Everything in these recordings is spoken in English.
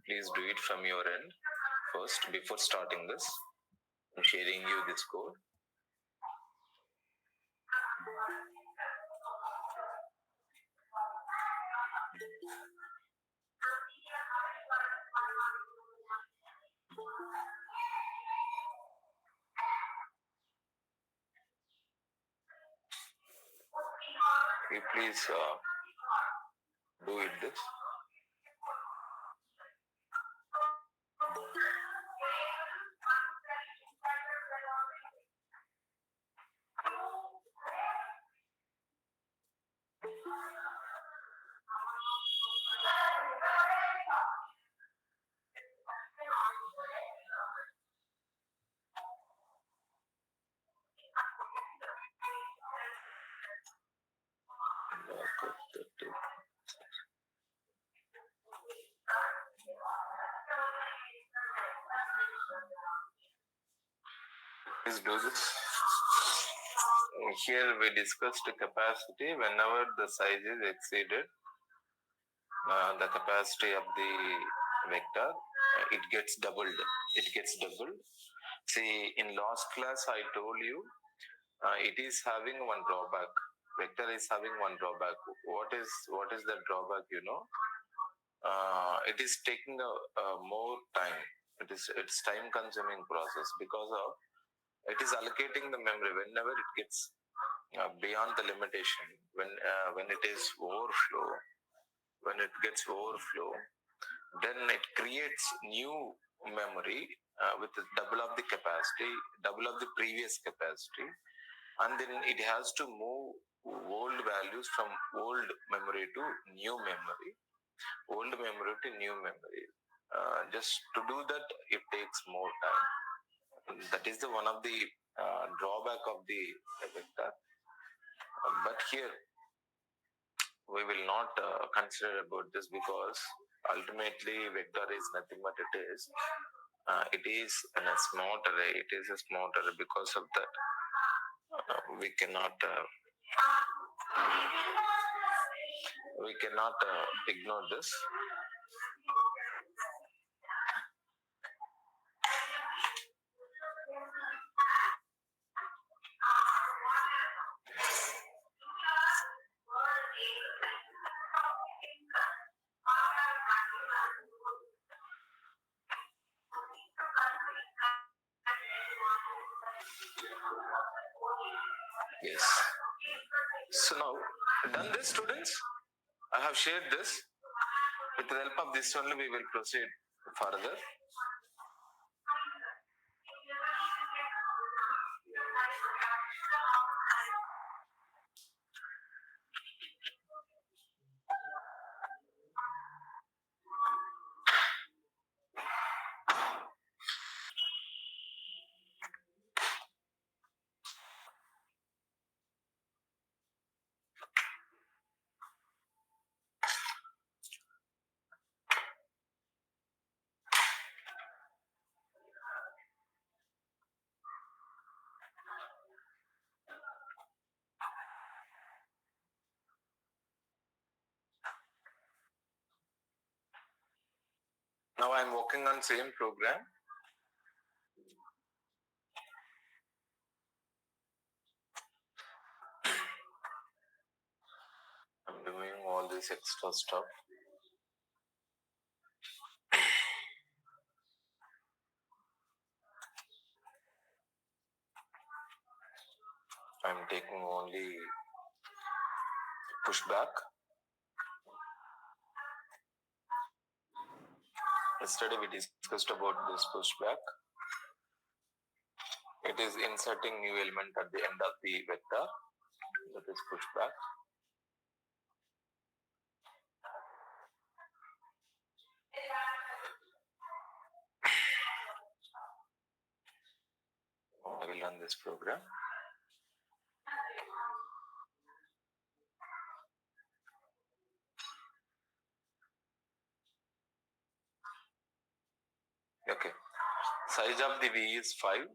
please do it from your end first before starting this. I'm sharing you this code. You please do it this. Please do this. Here we discussed capacity. Whenever the size is exceeded, the capacity of the vector, it gets doubled. See, in last class I told you, it is having one drawback. Vector is having one drawback. What is the drawback? It is taking a more time. It's time consuming process because of it is allocating the memory whenever it gets beyond the limitation. When it is overflow, when it gets overflow, then it creates new memory with double of the capacity, double of the previous capacity, and then it has to move old values from old memory to new memory, old memory to new memory. Just to do that, it takes more time. That is the one of the drawback of the vector. But here we will not consider about this, because ultimately vector is nothing but it is a smart array. It is a smart array. Because of that, we cannot ignore this. Yes. So now, done this, students? I have shared this. With the help of this only, we will proceed further. Now I am working on same program. I'm doing all this extra stuff. I'm taking only pushback. Yesterday we discussed about this pushback. It is inserting new element at the end of the vector. That is pushback. I will run this program. Okay. Size of the V is 5.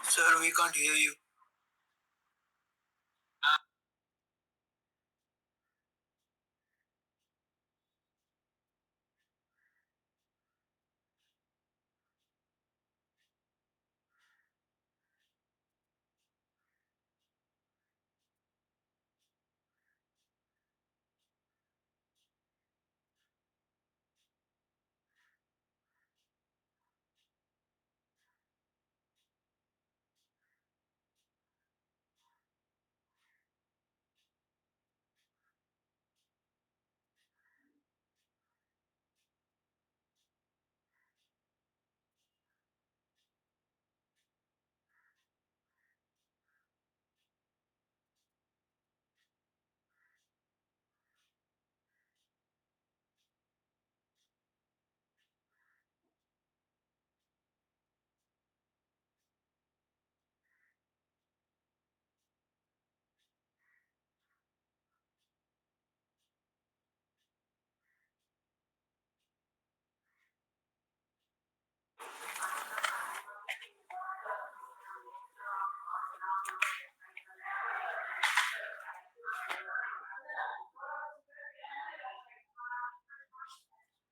Sir, we can't hear you.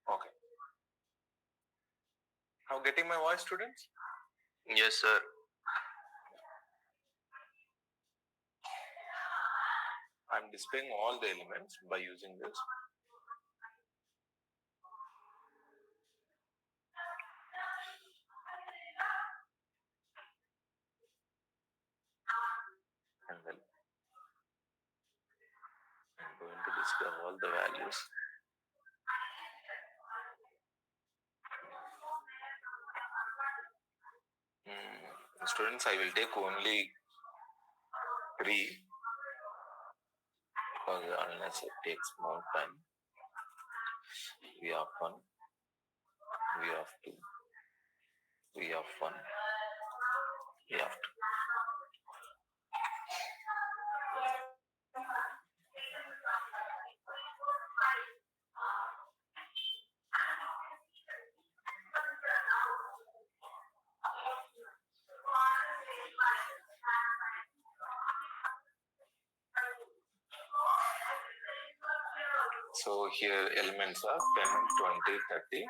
Okay. Now getting my voice, students? Yes, sir. I'm displaying all the elements by using this. And then I'm going to display all the values. Students, I will take only 3 because unless it takes more time. We have 1, we have 2, we have 1, we have 2. So here elements are 10, 20, 30.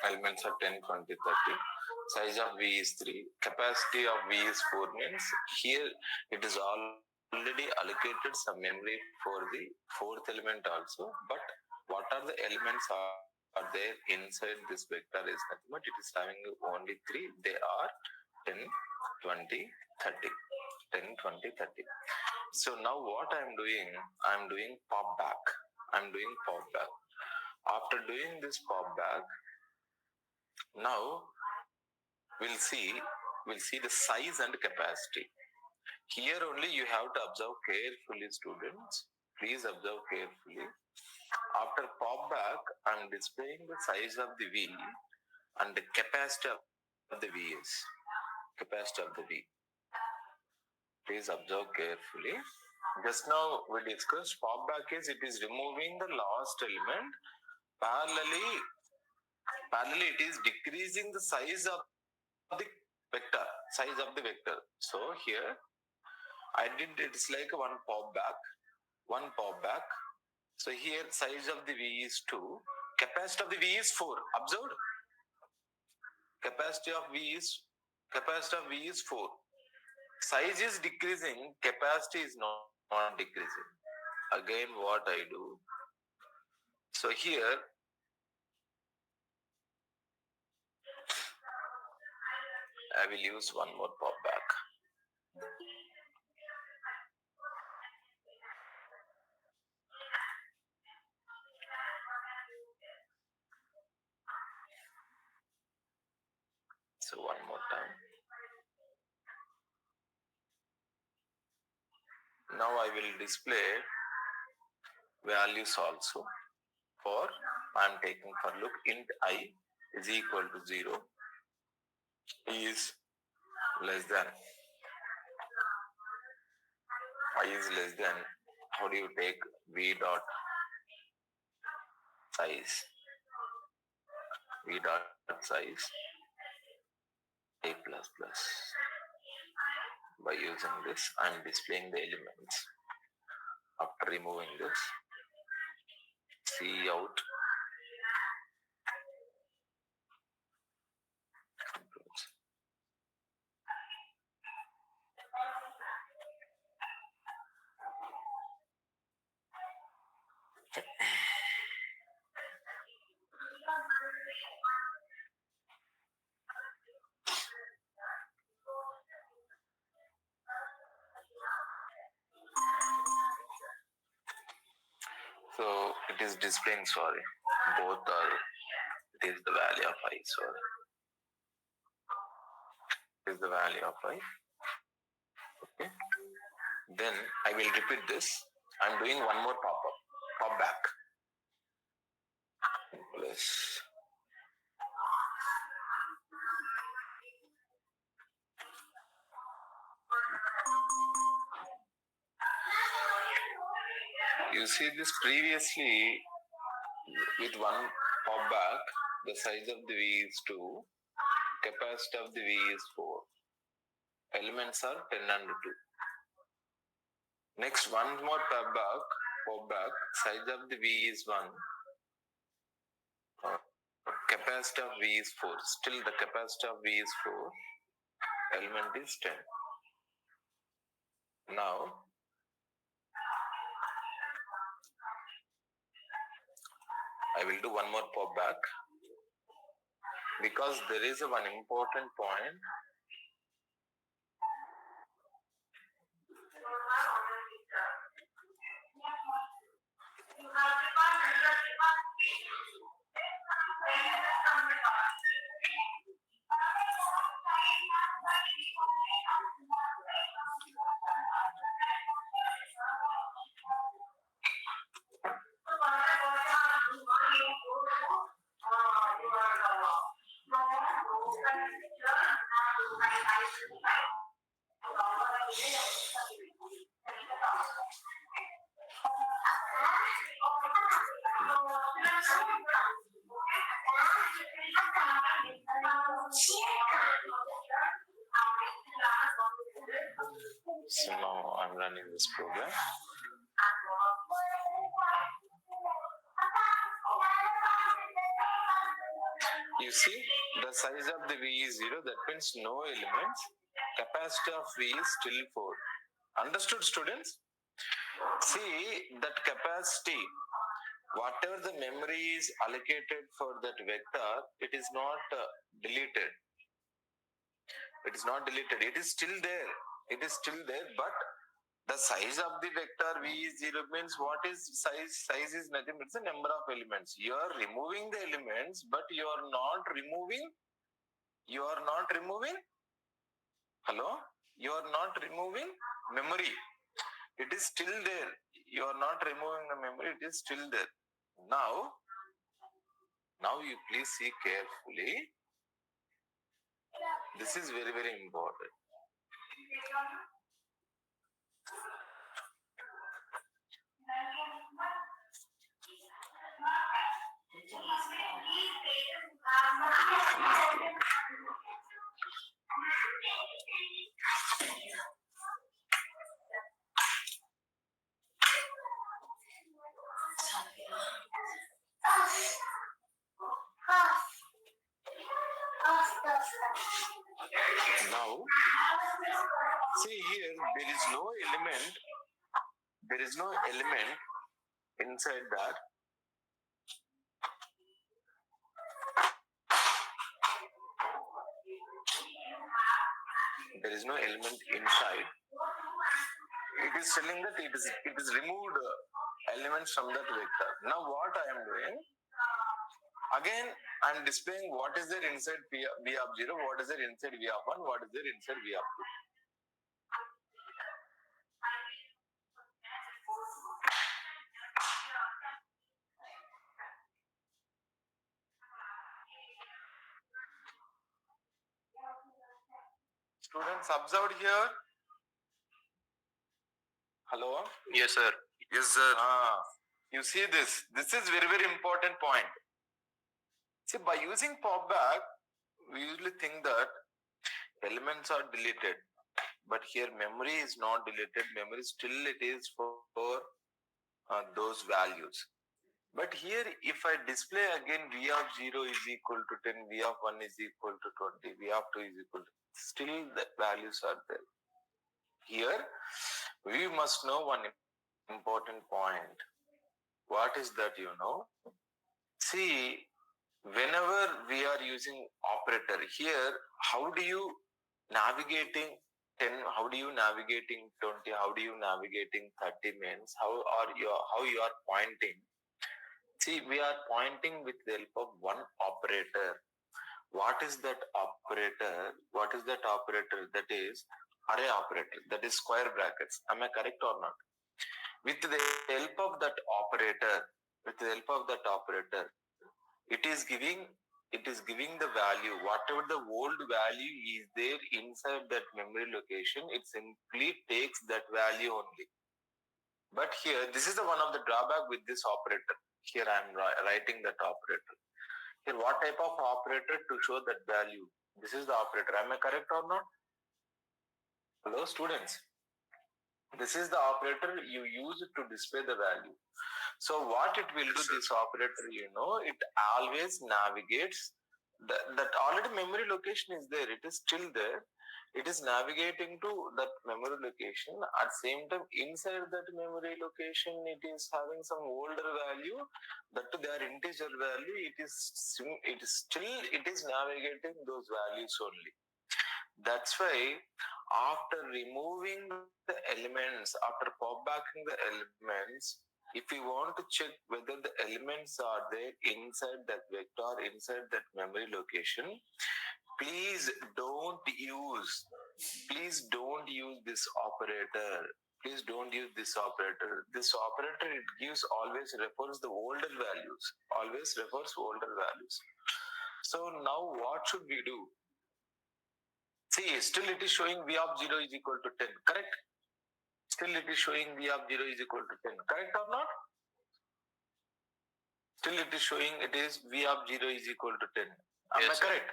Elements are 10, 20, 30. Size of V is 3. Capacity of V is 4 means here it is already allocated some memory for the fourth element also. But what are the elements are there inside this vector is nothing but it is having only 3. They are 10, 20, 30. 10, 20, 30. So now what I'm doing pop back. I'm doing pop back. After doing this pop back, now we'll see the size and capacity. Here only you have to observe carefully, students. Please observe carefully. After pop back, I'm displaying the size of the V and the capacity of the V is capacity of the V. Please observe carefully. Just now we discussed pop back is it is removing the last element. Parallelly it is decreasing the size of the vector. So here I did it's like one pop back. So here size of the V is 2, capacity of the V is 4. Observed? Capacity of V is 4. Size is decreasing, capacity is not decreasing. Again, what I do? So here I will use one more pop back. So one more time. Now I will display values also for I am taking for look int I is equal to 0 is less than I is less than how do you take V dot size V dot size I plus plus By using this, I'm displaying the elements. After removing this, see out. So it is displaying, sorry, both are, it is the value of I, sorry. It is the value of I. Okay. Then I will repeat this. I'm doing one more pop-up, pop back. Plus. You see this previously with one pop back, the size of the V is 2, capacity of the V is 4. Elements are 10 and 2. Next, one more pop back, size of the V is 1, capacity of V is 4. Still the capacity of V is 4, element is 10. Now, I will do one more pop back because there is one important point. So now I'm running this program. You see, the size of the V is 0, that means no elements. Capacity of V is still 4. Understood, students? See, that capacity, whatever the memory is allocated for that vector, it is not deleted. It is not deleted. It is still there. It is still there, but the size of the vector V is 0 means what is size? Size is nothing but the number of elements. You are removing the elements, but you are not removing. Hello? You are not removing memory. It is still there. You are not removing the memory. It is still there. Now you please see carefully. This is very, very important. Now, see here, there is no element. There is no element inside that. There is no element inside. It is telling that it is removed elements from that vector. Now what I am doing? Again, I am displaying what is there inside V of 0, what is there inside V of 1, what is there inside V of 2. Students, observed here. Hello? Yes, sir. Yes, sir. You see this. This is very, very important point. See, by using pop back, we usually think that elements are deleted. but here memory is not deleted. Memory still it is for those values. But here, if I display again v of 0 is equal to 10, v of 1 is equal to 20, v of 2 is equal to, still the values are there. Here, we must know one important point. What is that, See, whenever we are using operator here, how do you navigating 10, how do you navigating 20, how do you navigating 30 means, how you are pointing? See, we are pointing with the help of one operator. What is that operator? What is that operator? That is array operator. That is square brackets. Am I correct or not? With the help of that operator, it is giving the value. Whatever the old value is there inside that memory location, it simply takes that value only. But here, this is the one of the drawback with this operator. Here I am writing that operator. Here, what type of operator to show that value? This is the operator. Am I correct or not? Hello, students. This is the operator you use to display the value. So what it will do, this operator, it always navigates that already memory location is there. It is still there. It is navigating to that memory location. At same time, inside that memory location, it is having some older value. That to their integer value, it is navigating those values only. That's why after removing the elements, after pop-backing the elements, if we want to check whether the elements are there inside that vector, inside that memory location, please don't use this operator. Please don't use this operator. This operator, it gives always refers the older values. Always refers older values. So now what should we do? See, still it is showing v of 0 is equal to 10, correct? Still it is showing v of 0 is equal to 10, correct or not? Still it is showing it is v of 0 is equal to 10. Am I correct?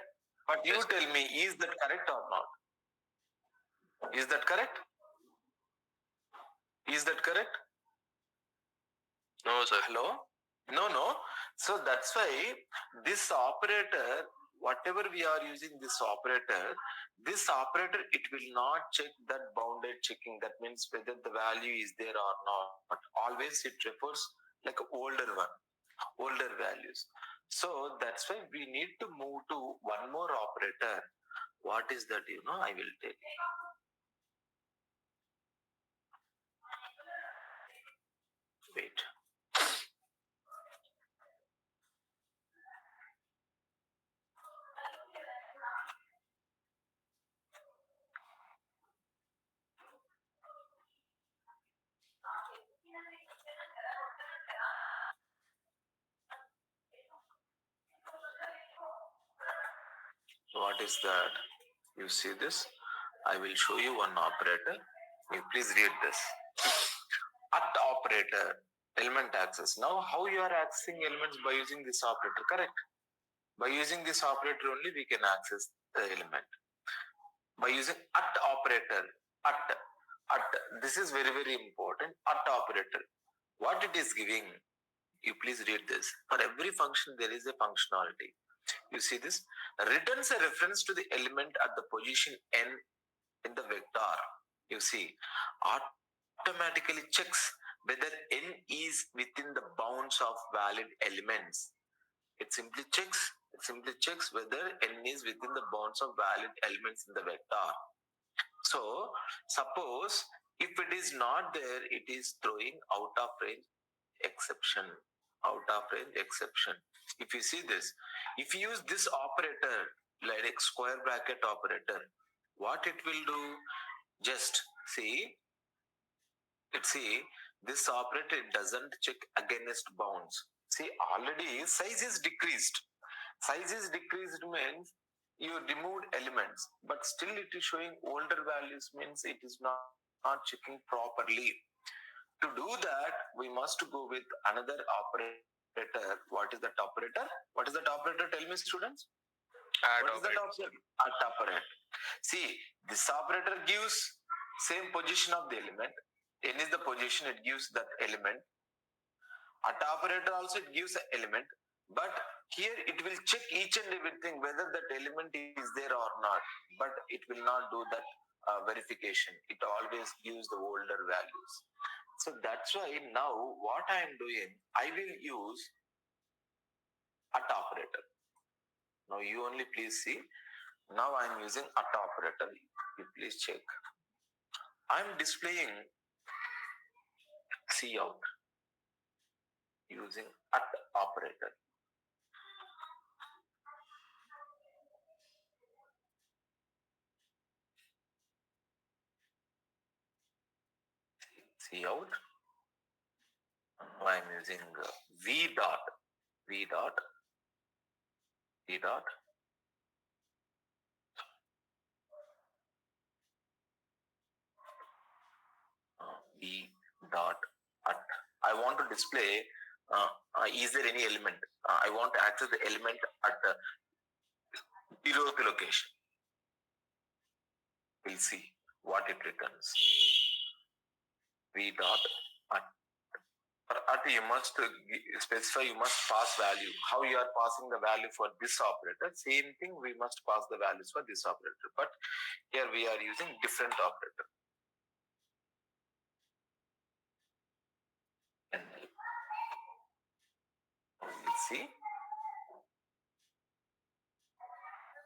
But you tell me, is that correct or not? Is that correct? Is that correct? No, sir. Hello? No. So that's why this operator, whatever we are using this operator, it will not check that bounded checking. That means whether the value is there or not. Always it refers like older values. So that's why we need to move to one more operator. What is that? I will tell you. Wait. What is that? You see this? I will show you one operator. You please read this. At operator, element access. Now, how you are accessing elements by using this operator? Correct. By using this operator only, we can access the element. By using at operator, at. This is very, very important. At operator. What it is giving? You please read this. For every function, there is a functionality. You see this? Returns a reference to the element at the position n in the vector. You see, automatically checks whether n is within the bounds of valid elements. It simply checks whether n is within the bounds of valid elements in the vector. So, suppose if it is not there, it is throwing out of range exception. If you see this, if you use this operator like square bracket operator, what it will do? Just see this operator doesn't check against bounds. See, already size is decreased. Size is decreased means you removed elements, but still it is showing older values, means it is not checking properly. To do that, we must go with another operator. What is that operator? Tell me, students. Add What is that operator? Add operator. See, this operator gives Same position of the element. N is the position, it gives that element. At operator also it gives an element, but here it will check each and everything whether that element is there or not, but it will not do that verification. It always gives the older values. So that's why now what I am doing, I will use at operator. Now you only please see. Now I am using at operator. You please check. I am displaying C out using at operator. C out. Now I am using V dot, V dot, V dot, V dot at. I want to display, is there any element? I want to access the element at the 0th location. We'll see what it returns. V dot at. For at you must specify, you must pass value. How you are passing the value for this operator, same thing we must pass the values for this operator. But here we are using different operator. And we'll see.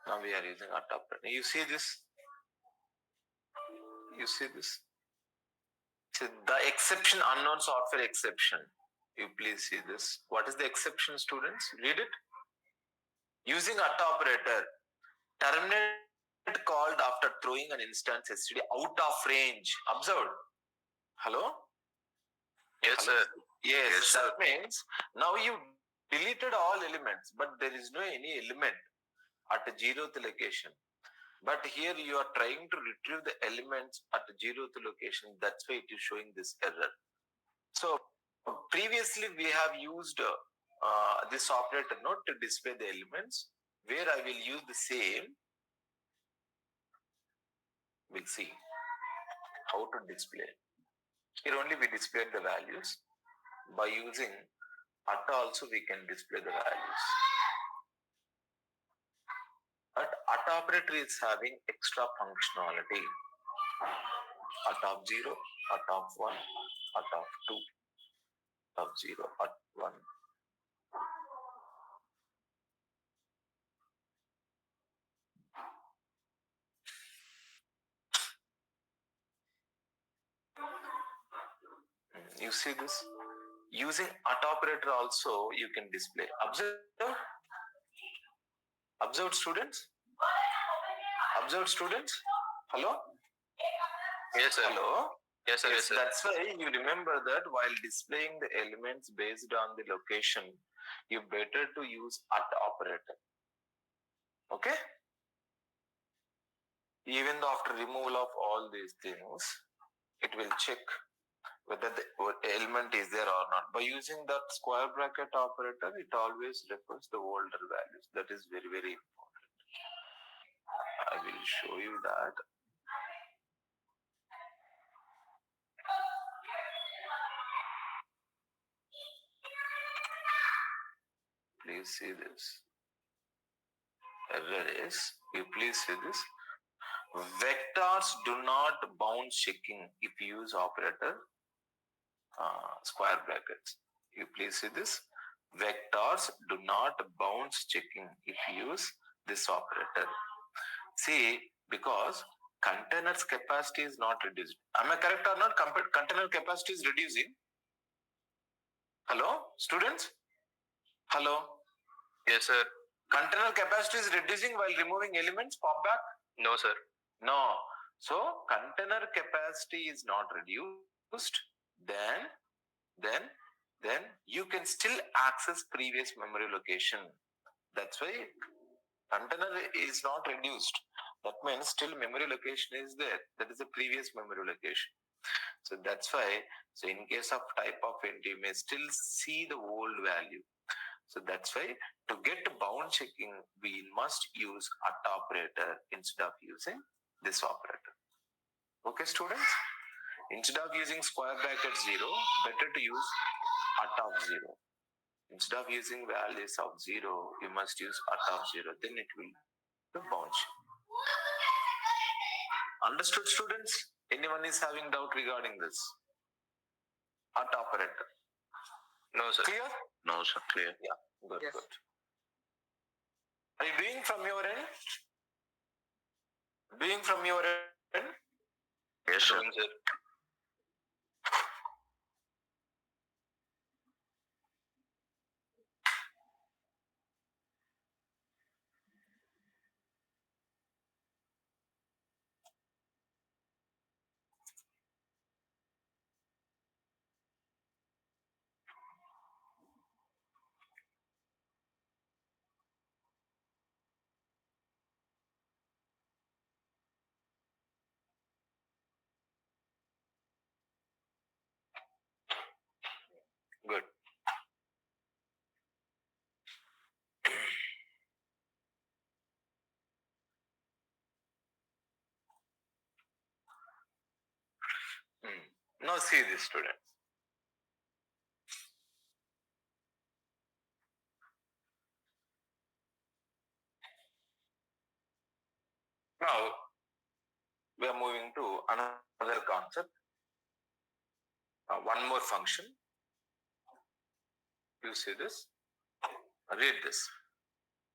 Now we are using at operator. You see this? You see this? So the exception, unknown software exception. You please see this. What is the exception, students? Read it. Using at operator, terminate called after throwing an instance yesterday out of range. Observe. Hello? Yes, Hello? sir. Yes, Yes, that sir. means now you deleted all elements, but there is no any element at the 0th location. But here you are trying to retrieve the elements at the 0th location. That's why it is showing this error. So previously we have used this operator node to display the elements. Where I will use the same. We'll see how to display. Here only we displayed the values. By using at also we can display the values. But at operator is having extra functionality. At of 0, at of 1, at of 2, of 0, at 1. You see this? Using at operator also you can display. Observe. Observe students. Observe students. Hello? Yes, sir. Hello? Yes, sir. Yes, Yes, sir. that's why you remember that while displaying the elements based on the location, you better to use at operator. Okay? Even though after removal of all these things, it will check whether the element is there or not. By using that square bracket operator, it always refers the older values. That is very, very important. I will show you that. Please see this. Error is, you please see this. Vectors do not bounce checking if you use operator square brackets. You please see this. Vectors do not bounce checking if you use this operator. See, because container's capacity is not reduced. Am I correct or not? Container capacity is reducing. Hello, students? Hello? Yes, sir. Container capacity is reducing while removing elements. Pop back? No, sir. No. So container capacity is not reduced. Then you can still access previous memory location. That's why container is not reduced. That means still memory location is there. That is the previous memory location. So that's why, so in case of type of int, you may still see the old value. So that's why to get bound checking, we must use at operator instead of using this operator. Okay, students? Instead of using square bracket 0, better to use at of 0. Instead of using values of 0, you must use at of 0. Then it will bounce. Understood, students? Anyone is having doubt regarding this? At operator. No, sir. Clear? No, sir. Clear. Yeah, good, Yes. good. Are you doing from your end? Doing from your end? Yes, sir. Doing, sir. Good. Now see this, students. Now we are moving to another concept. One more function. You see this? Read this.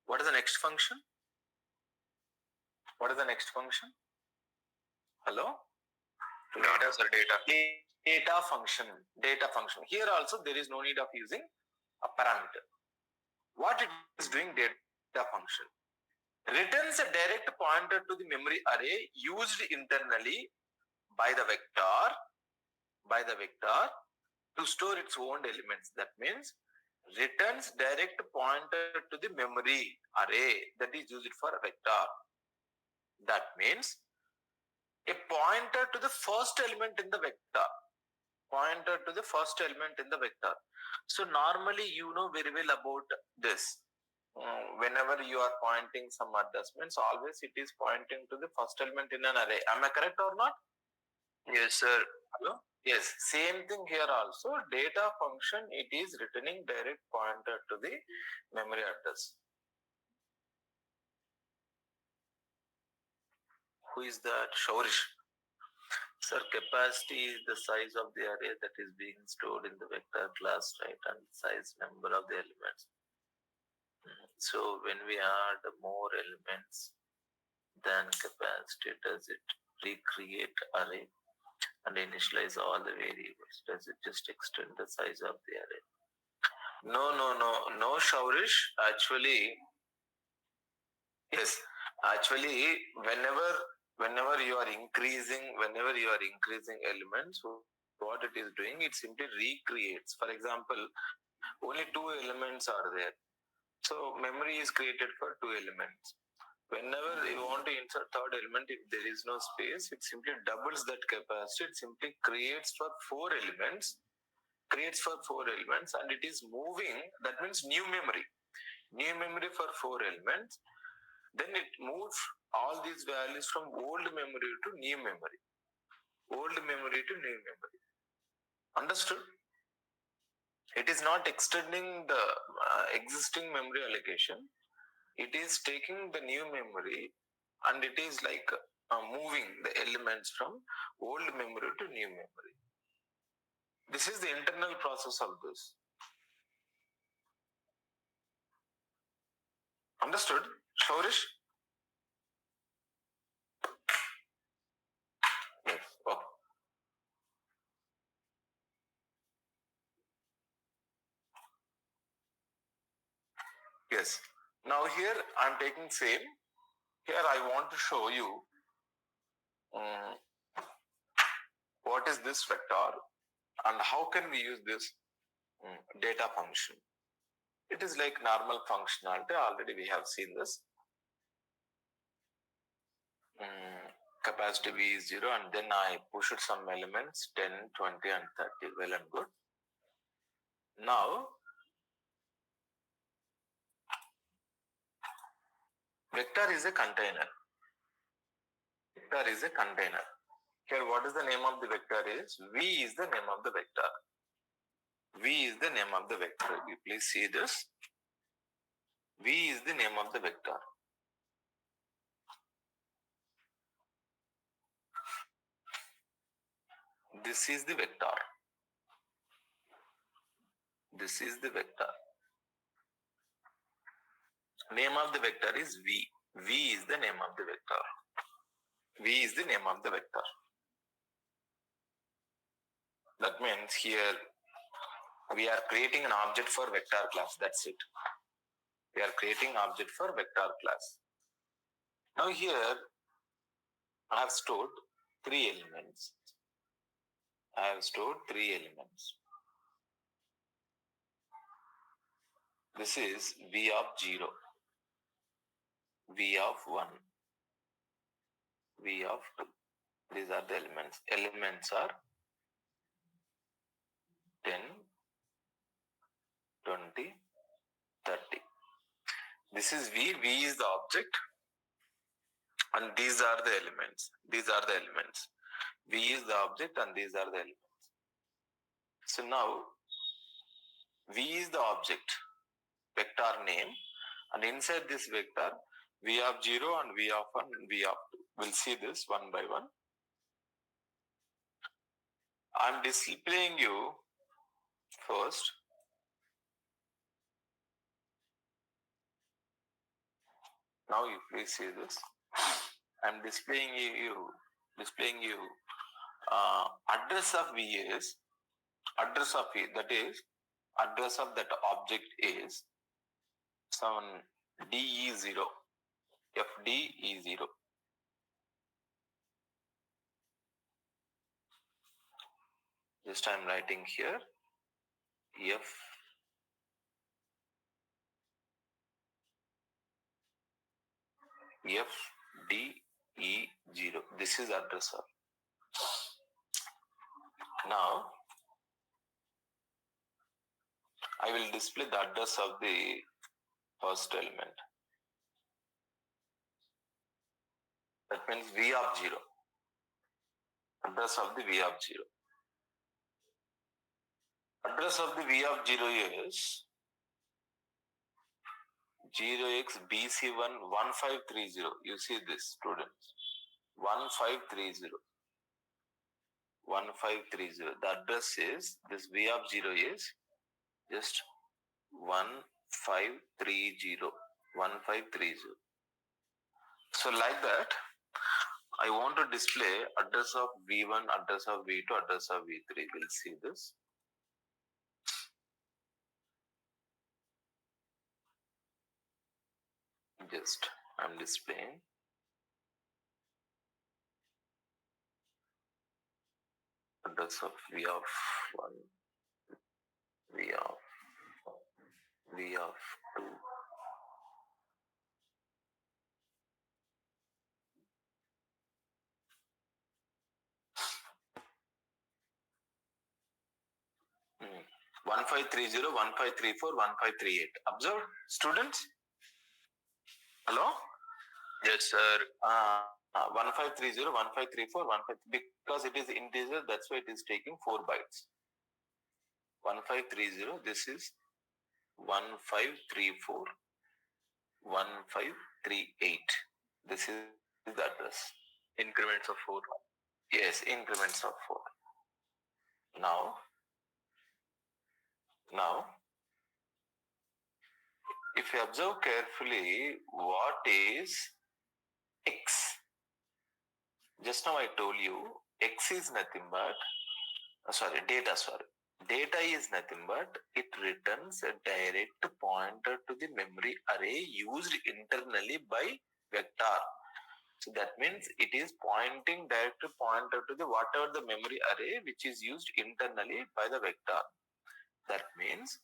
What is the next function? What is the next function? Hello? Data, sir. Data. Data function. Data function. Here also there is no need of using a parameter. What it is doing, data function returns a direct pointer to the memory array used internally by the vector to store its own elements. That means returns direct pointer to the memory array that is used for a vector. That means a pointer to the first element in the vector. Pointer to the first element in the vector. So normally you know very well about this. Whenever you are pointing some adjustments, always it is pointing to the first element in an array. Am I correct or not? Yes, sir. Hello? Yes, same thing here also. Data function, it is returning direct pointer to the memory address. Who is that? Shaurish. Sir, capacity is the size of the array that is being stored in the vector class, right? And size number of the elements. So when we add more elements than capacity, does it recreate array and initialize all the variables? Does it just extend the size of the array? No, Shaurish. Actually, yes. Actually, whenever you are increasing elements, what it is doing, it simply recreates. For example, only two elements are there. So memory is created for two elements. Whenever you want to insert third element, if there is no space, it simply doubles that capacity. It simply creates for four elements, and it is moving. That means new memory for four elements. Then it moves all these values from old memory to new memory. Understood? It is not extending the existing memory allocation. It is taking the new memory and it is like moving the elements from old memory to new memory. This is the internal process of this. Understood, Shaurish? Yes. Okay. Yes. Now here I am taking same. Here I want to show you what is this vector and how can we use this data function. It is like normal functionality. Already we have seen this. Capacity V is 0 and then I pushed some elements 10, 20 and 30. Well and good. Now vector is a container. Here, what is the name of the vector is? V is the name of the vector. V is the name of the vector. You please see this. V is the name of the vector. This is the vector. This is the vector. Name of the vector is V. V is the name of the vector. V is the name of the vector. That means here we are creating an object for vector class. That's it. We are creating object for vector class. Now here I have stored three elements. I have stored three elements. This is V of 0, V of 1, V of 2. These are the elements. Elements are 10, 20, 30. This is V. V is the object. And these are the elements. These are the elements. V is the object and these are the elements. So now, V is the object, vector name. And inside this vector, V of 0 and V of 1 and V of 2. We'll see this one by one. I'm displaying you first. Now you please see this. I'm displaying you address of V is address of V, that is address of that object is some DE0, FDE0. Just I'm writing here FDE0. This is address of. Now I will display the address of the first element. That means V of 0. Address of the V of 0. Address of the V of 0 is 0xBC11530. You see this, students. 1530. 1530. The address is, this V of 0 is just 1530. 1530. So like that, I want to display address of V1, address of V2, address of V3. We'll see this. Just I'm displaying address of V of 1, V of 2. Hmm. 1530, 1534, 1538. Observe, students? Hello? Yes, sir. 1530, 1534, 15, because it is integer, that's why it is taking 4 bytes. 1530, this is 1534, 1538. This is the address. Increments of 4. Yes, increments of 4. Now, if you observe carefully, what is X? Just now I told you, X is nothing but, data. Data is nothing but it returns a direct pointer to the memory array used internally by vector. So that means it is pointing direct pointer to the whatever the memory array which is used internally by the vector. That means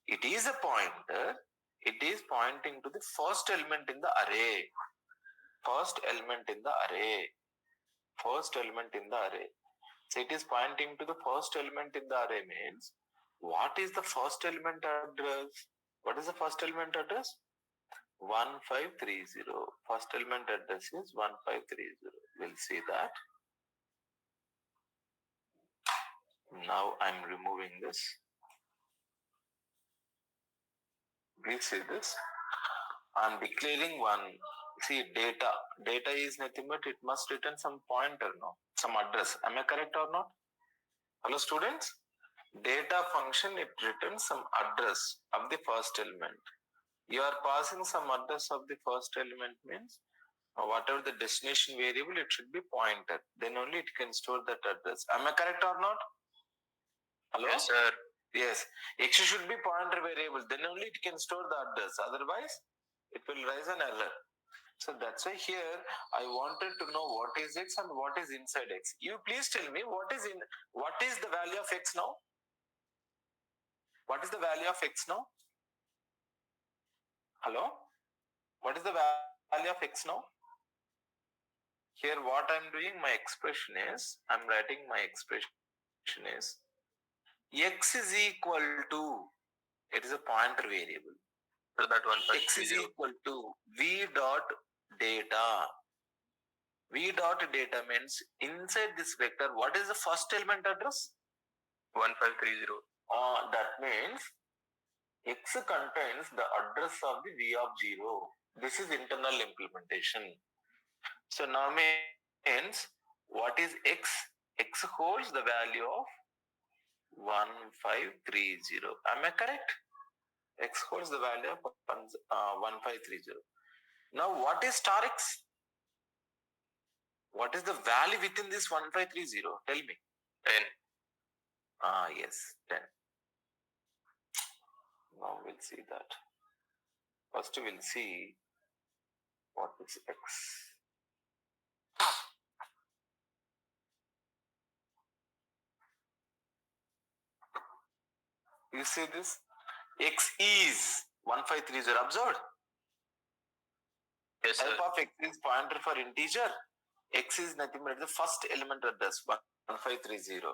it is a pointer. It is pointing to the first element in the array. First element in the array. So it is pointing to the first element in the array means, what is the first element address? What is the first element address? 1530. First element address is 1530. We'll see that. Now I'm removing this. Please see this. I'm declaring one. See, data. Data is nothing but it must return some pointer, no? Some address. Am I correct or not? Hello, students? Data function, it returns some address of the first element. You are passing some address of the first element means whatever the destination variable, it should be pointer. Then only it can store that address. Am I correct or not? Hello? Yes, sir. Yes. X should be pointer variable. Then only it can store the address. Otherwise, it will raise an error. So that's why here I wanted to know what is X and what is inside X. You please tell me what is the value of X now? What is the value of X now? Hello? What is the value of X now? Here what I'm doing, my expression is, I'm writing my expression is X is equal to, it is a pointer variable. So that one X is equal to V dot data. V dot data means inside this vector, what is the first element address? 1530. That means X contains the address of the V of 0. This is internal implementation. So now means what is X? X holds the value of 1530. Am I correct? X holds the value of 1530. Now what is star X? What is the value within this 1530? Tell me. 10. Yes, 10. Now we'll see that. First we'll see what is X. You see this? X is 1530. Observed? Yes, sir. Type of X is pointer for integer. X is nothing but the first element address 1530.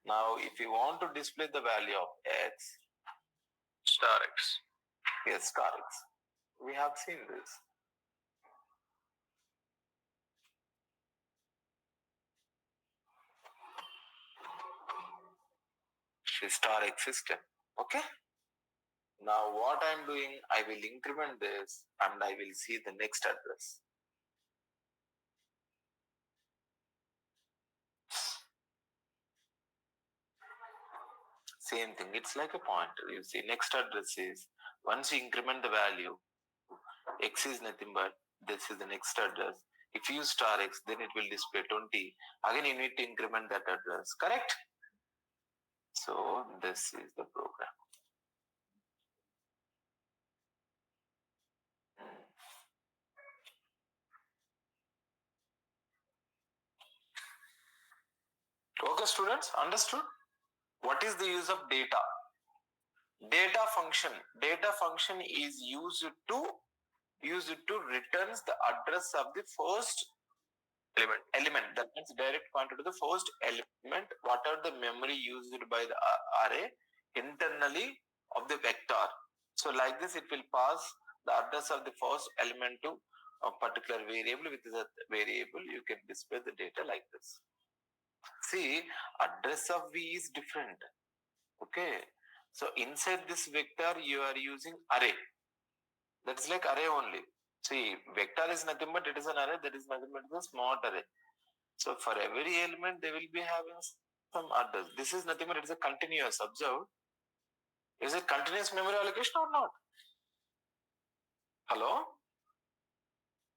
Now, if you want to display the value of X, Star X. yes, star X. We have seen this. Star X system. Okay. Now, what I'm doing, I will increment this and I will see the next address. Same thing, it's like a pointer. You see, next address is once you increment the value, X is nothing but this is the next address. If you use star X, then it will display 20. Again, you need to increment that address. Correct? So, this is the program. Okay, students, understood? What is the use of data? Data function is used to returns the address of the first element. That means direct pointer to the first element, whatever the memory used by the array internally of the vector. So like this, it will pass the address of the first element to a particular variable. With that variable, you can display the data like this. See, address of V is different. Okay. So inside this vector, you are using array. That's like array only. See, vector is nothing but it is an array, that is nothing but a smart array. So for every element, they will be having some address. This is nothing but it is a continuous. Observe. Is it continuous memory allocation or not? Hello?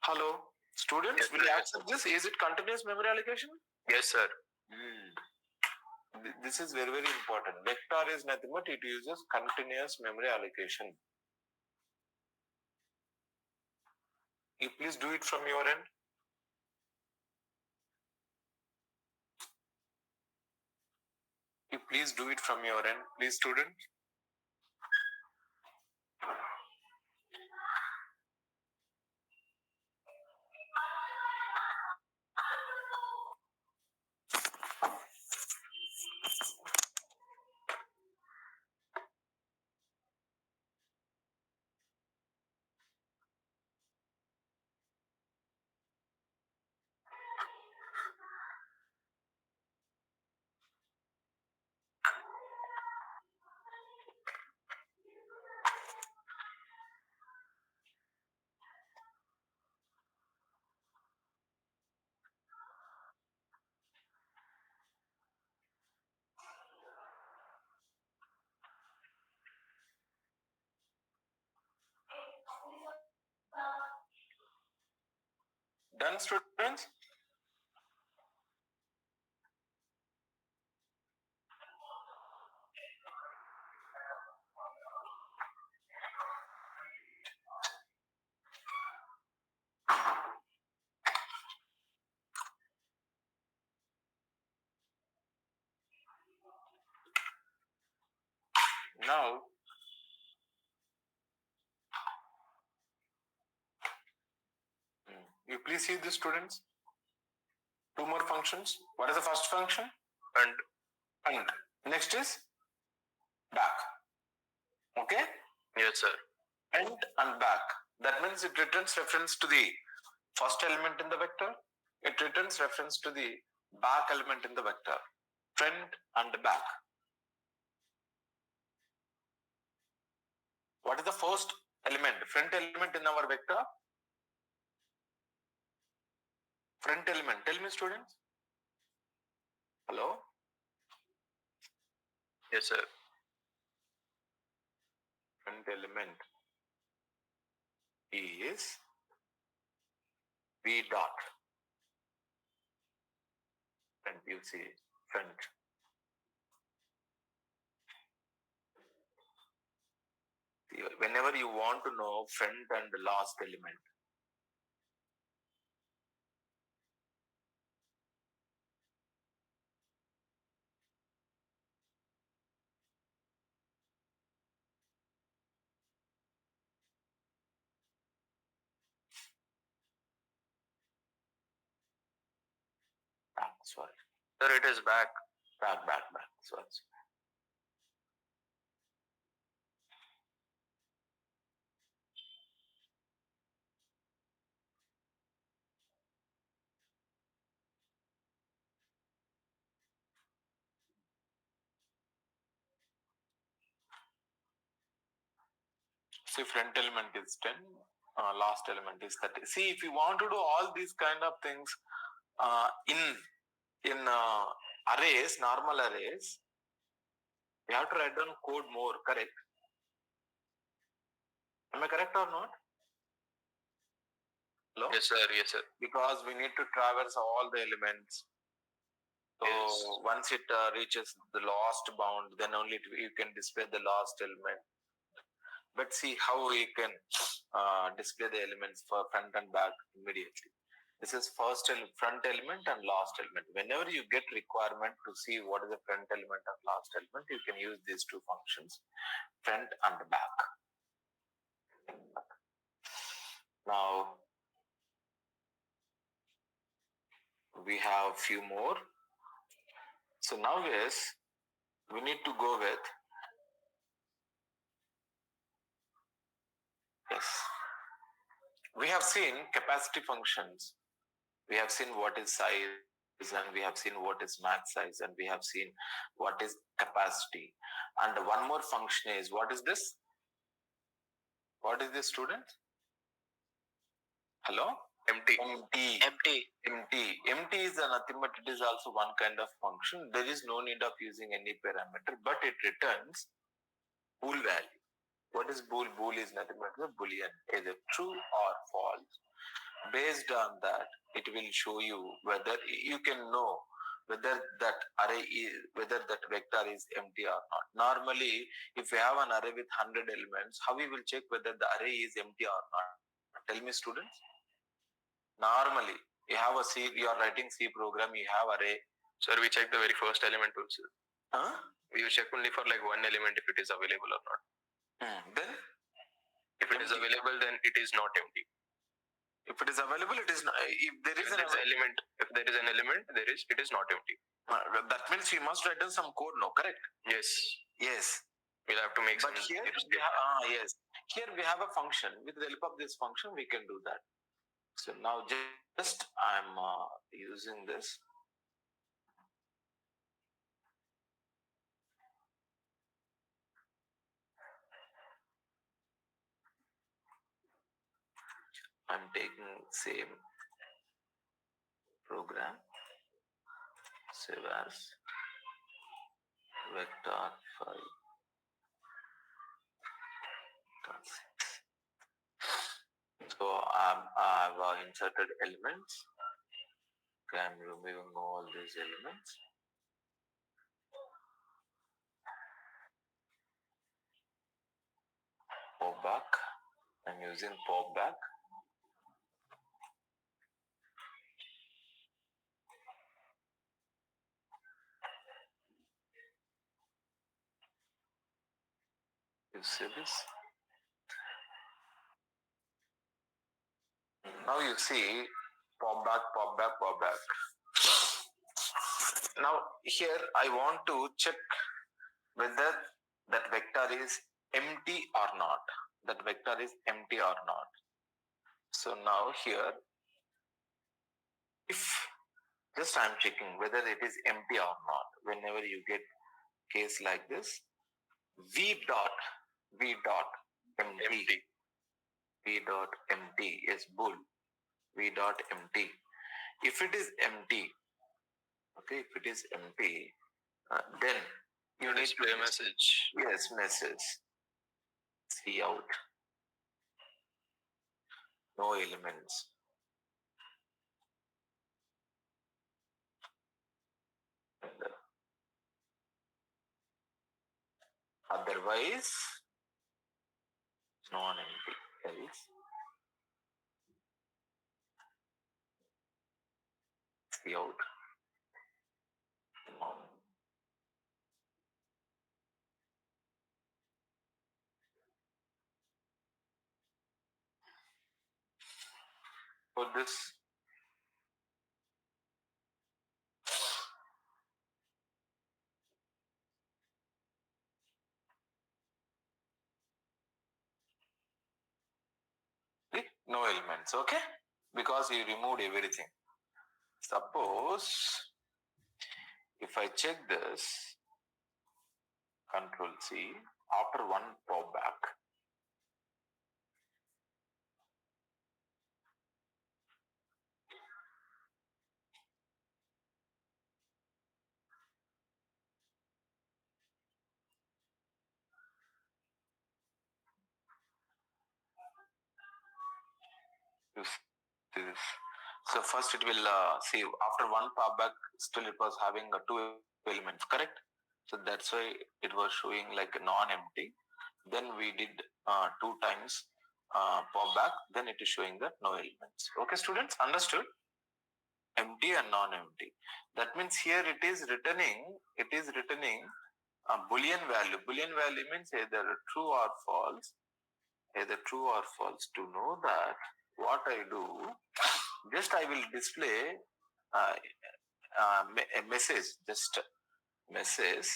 Hello? Students, Yes, will you sir. accept this? Is it continuous memory allocation? Yes, sir. This is very, very important. Vector is nothing but it uses continuous memory allocation. You please do it from your end. You please do it from your end, please, student. Done, students? Now, you please see this, students. Two more functions. What is the first function? And next is back. Okay? Yes, sir. And back. That means it returns reference to the first element in the vector. It returns reference to the back element in the vector. Front and back. What is the first element? Front element in our vector? Front element. Tell me, students. Hello? Yes, sir. Front element is V dot. Front, you see, front. Whenever you want to know front and last element, sorry. Sir, it is back. Back. Sorry. See, front element is 10, last element is 30. See, if you want to do all these kind of things in arrays, normal arrays, you have to write down code more, correct? Am I correct or not? Hello? Yes, sir. Yes, sir. Because we need to traverse all the elements. So Yes. once it reaches the last bound, then only you can display the last element. But see how we can display the elements for front and back immediately. This is first front element and last element. Whenever you get requirement to see what is the front element and last element, you can use these two functions, front and back. Now, we have few more. So now is we need to go with yes. We have seen capacity functions. We have seen what is size and we have seen what is max size and we have seen what is capacity. And one more function is what is this? What is this, student? Hello? Empty. Empty is nothing but it is also one kind of function. There is no need of using any parameter, but it returns bool value. What is bool? Bool is nothing but a boolean, either true or false. Based on that, it will show you whether you can know whether that array is, whether that vector is empty or not. Normally, if you have an array with 100 elements, how we will check whether the array is empty or not? Tell me, students. Normally, you have a C, you are writing C program, you have array. Sir, we check the very first element also. Huh? We will check only for like one element if it is available or not. Then? If it is available, then it is not empty. If it is available, it is not. If there is an element, if there is an element, it is not empty. That means we must write down some code, no? Correct? Yes. Yes. We'll have to make but some. Here we have, yes. Here we have a function. With the help of this function, we can do that. So now just I'm using this. I'm taking same program, save as vector 5. So I've inserted elements. Okay, I'm removing all these elements. Pop back. I'm using pop back. You see this? Now you see pop back, pop back, pop back. Now here I want to check whether that vector is empty or not. That vector is empty or not. So now here, if just I'm checking whether it is empty or not. Whenever you get case like this, v dot empty, v dot empty is bool, v dot empty. If it is empty, okay, if it is empty, then you need display a message. Yes, message. See out. No elements. Otherwise, non-empty. Else, see out. Non. For this, no elements, okay? Because you removed everything. Suppose if I check this, Control C, after one pop back, you see this. So first it will see after one pop back, still it was having two elements, correct? So that's why it was showing like non-empty. Then we did two times pop back, then it is showing that no elements. Okay, students, understood? Empty and non-empty. That means here it is returning a boolean value. Boolean value means either true or false. Either true or false. To know that, what I do, just I will display a message, just message.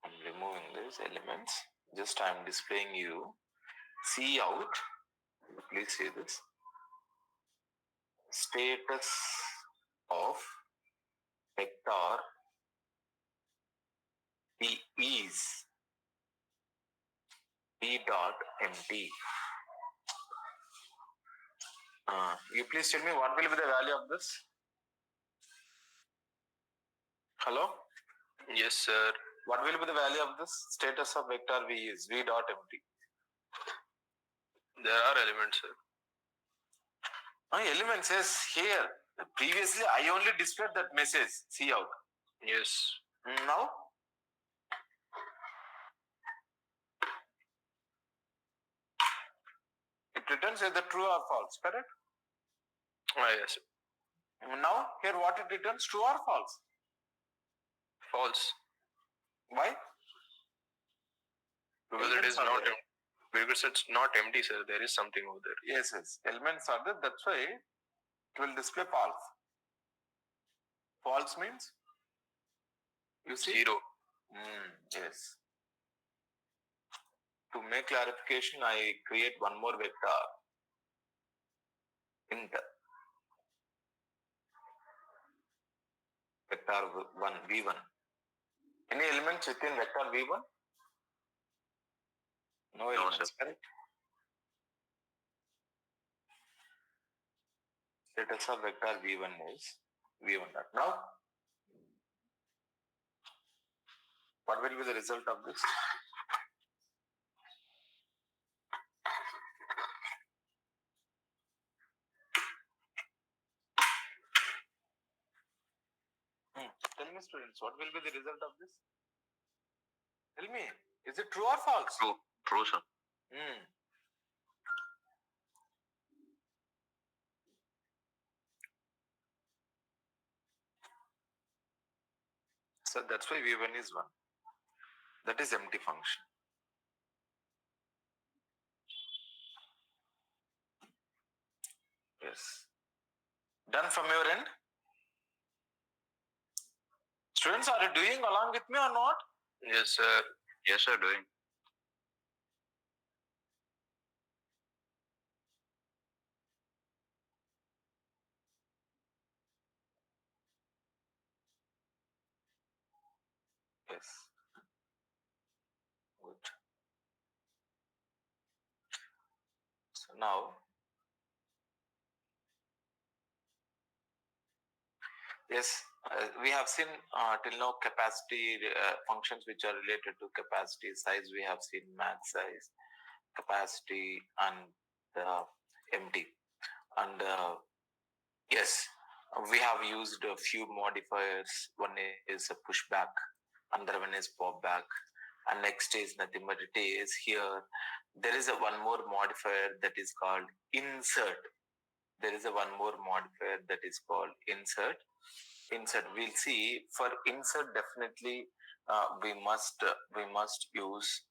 I'm removing these elements. Just I'm displaying you. See out. Please see this. Status of vector p is p dot empty. You please tell me what will be the value of this? Hello? Yes, sir. What will be the value of this? Status of vector v is v dot empty. There are elements, sir. Element says here. Previously, I only displayed that message. See out. Yes. Now, it returns either true or false. Correct? Yes. Now, here what it returns? True or false? False. Why? Because it is not empty. Because it's not empty, sir. There is something over there. Yes, yes. Elements are there. That's why it will display false. False means? You see? Zero. Yes. To make clarification, I create one more vector. Int. Vector 1, v1. Any elements within vector v1? No elements, correct? Status of vector v1 is V1 dot. Now, what will be the result of this? Tell me, students, what will be the result of this? Tell me, is it true or false? True. True, sir. Hmm. So that's why V1 is 1. That is empty function. Yes. Done from your end? Students, are you doing along with me or not? Yes, sir. Yes, sir. Doing. Yes. Good. So now, yes, we have seen till now capacity functions which are related to capacity size. We have seen max size, capacity, and empty. And yes, we have used a few modifiers. One is a pushback, another one is pop back, and next is nothing but it is here. There is a one more modifier that is called insert. There is a one more modifier that is called insert. Insert, we'll see. For insert, definitely we must use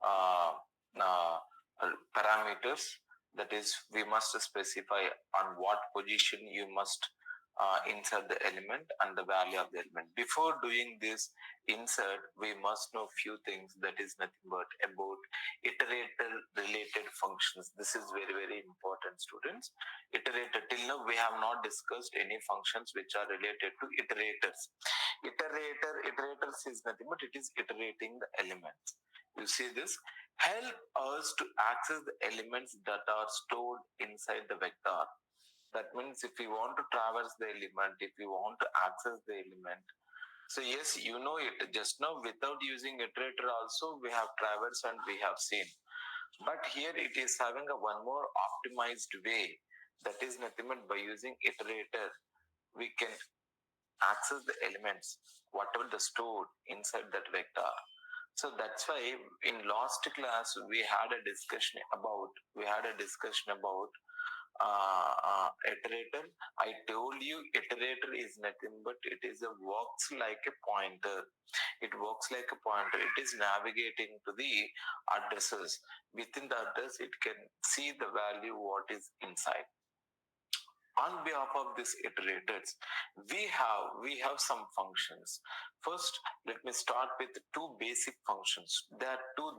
uh, uh, parameters. That is, we must specify on what position you must insert the element and the value of the element. Before doing this insert, we must know few things. That is nothing but about iterator related functions. This is very, very important, students. Iterator, till now we have not discussed any functions which are related to iterators. Iterators is nothing but it is iterating the elements. You see this? Help us to access the elements that are stored inside the vector. That means if we want to traverse the element, if we want to access the element, so yes, you know it. Just now, without using iterator also, we have traversed and we have seen. But here it is having a one more optimized way. That is nothing but by using iterator, we can access the elements, whatever the stored inside that vector. So that's why in last class we had a discussion about iterator. I told you iterator is nothing but it is a works like a pointer. It works like a pointer. It is navigating to the addresses. Within the address, it can see the value what is inside. On behalf of these iterators, we have some functions. First, let me start with two basic functions.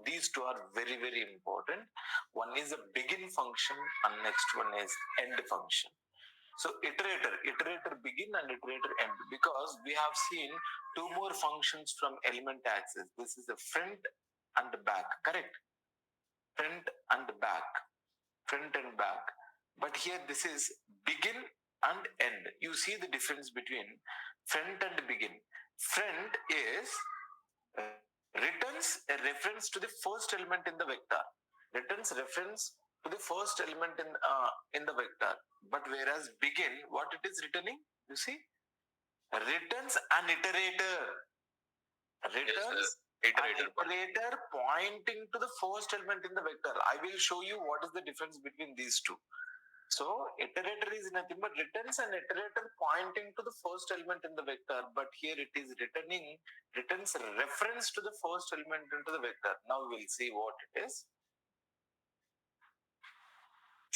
These two are very, very important. One is a begin function and next one is end function. So iterator begin and iterator end, because we have seen two more functions from element access. This is the front and the back, correct? Front and back, front and back. But here this is begin and end. You see the difference between front and begin. Front is returns a reference to the first element in the vector. Returns reference to the first element in the vector. But whereas begin, what it is returning? You see, returns an iterator. Returns Yes, an iterator pointing to the first element in the vector. I will show you what is the difference between these two. So iterator is nothing but returns an iterator pointing to the first element in the vector, but here it is returns reference to the first element into the vector. Now we'll see what it is.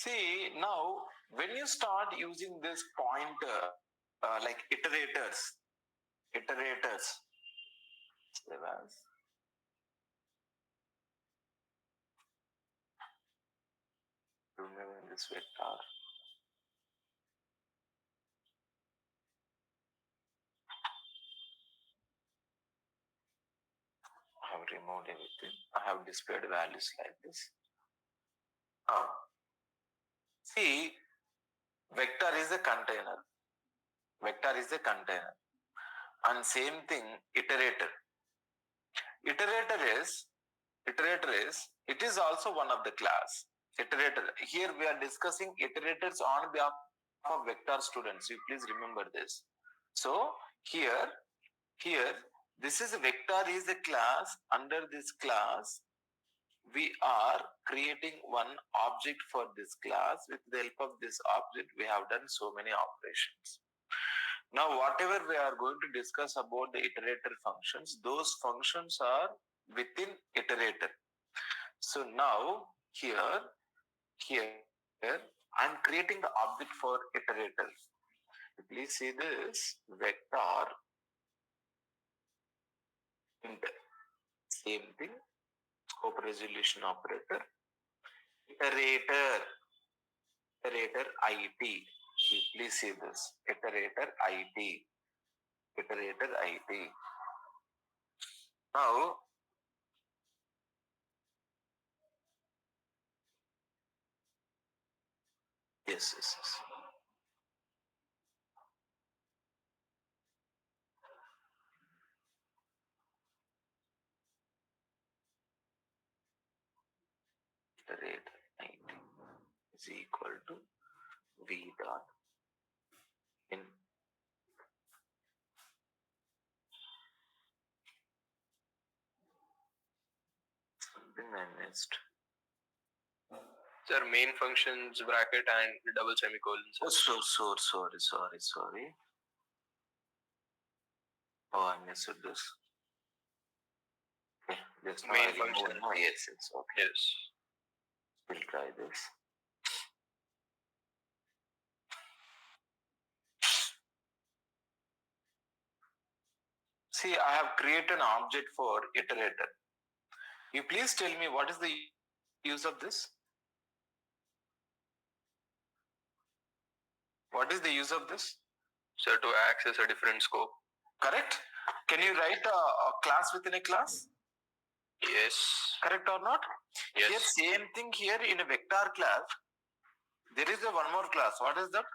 See, now when you start using this pointer, like iterators, remember this vector. I have removed everything. I have displayed values like this. See, vector is a container. Vector is a container. And same thing, iterator. Iterator is, it is also one of the class. Iterator. Here we are discussing iterators on behalf of vector students. You please remember this. So here, this is a vector is a class. Under this class, we are creating one object for this class. With the help of this object, we have done so many operations. Now, whatever we are going to discuss about the iterator functions, those functions are within iterator. So now here, I'm creating the object for iterator. Please see this vector int. Same thing, scope resolution operator, iterator, iterator it. Please see this iterator it. Now, yes. Iterator it is equal to v dot in something I missed. Sir, main functions bracket and double semicolon. Oh, sorry. Oh, I missed this. Okay, this Main function. Oh, yes, okay. Yes. We'll try this. See, I have created an object for iterator. You please tell me what is the use of this? What is the use of this? So to access a different scope. Correct? Can you write a class within a class? Yes. Correct or not? Yes. Here, same thing here in a vector class. There is a one more class. What is that?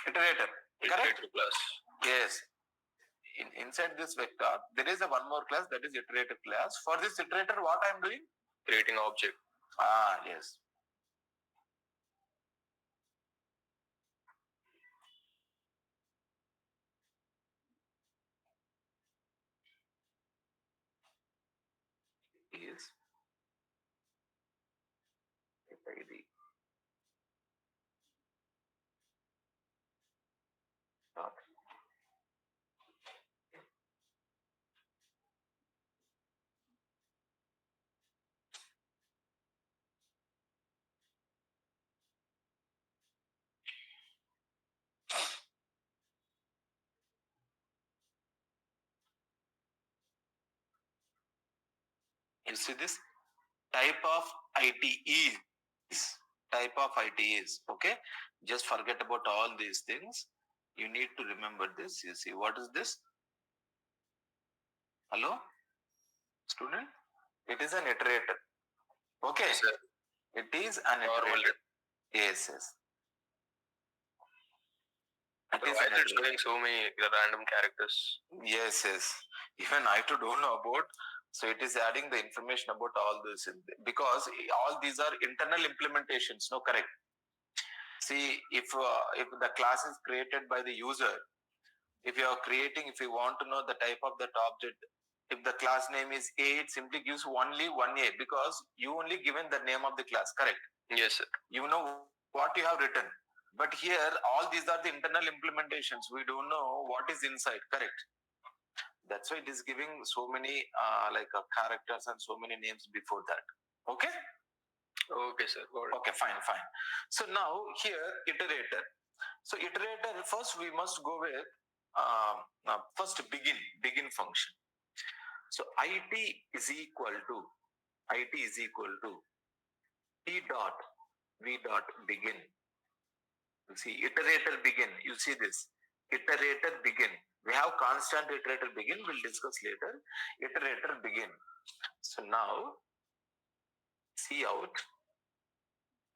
Iterator. Correct? Iterator class. Yes. Inside this vector, there is a one more class, that is iterator class. For this iterator, what I am doing? Creating object. Yes. Is ID dot. You see this type of IT is okay. Just forget about all these things. You need to remember this. You see, what is this? Hello, student? It is an iterator. Okay. Yes, sir. It is an iterator. Yes. Why is it showing so many random characters? Yes. Even I too don't know about. So it is adding the information about all this because all these are internal implementations. No, correct. See, if the class is created by the user, if you want to know the type of that object, if the class name is A, it simply gives only one A because you only given the name of the class. Correct. Yes, sir. You know what you have written. But here, all these are the internal implementations. We don't know what is inside. Correct. That's why it is giving so many characters and so many names before that. Okay. Okay, sir. Okay, fine. So now here iterator. So iterator, first we must go with first begin function. So it is equal to t dot v dot begin. You see iterator begin. You see this iterator begin. We have constant iterator begin. We'll discuss later. Iterator begin. So now see out.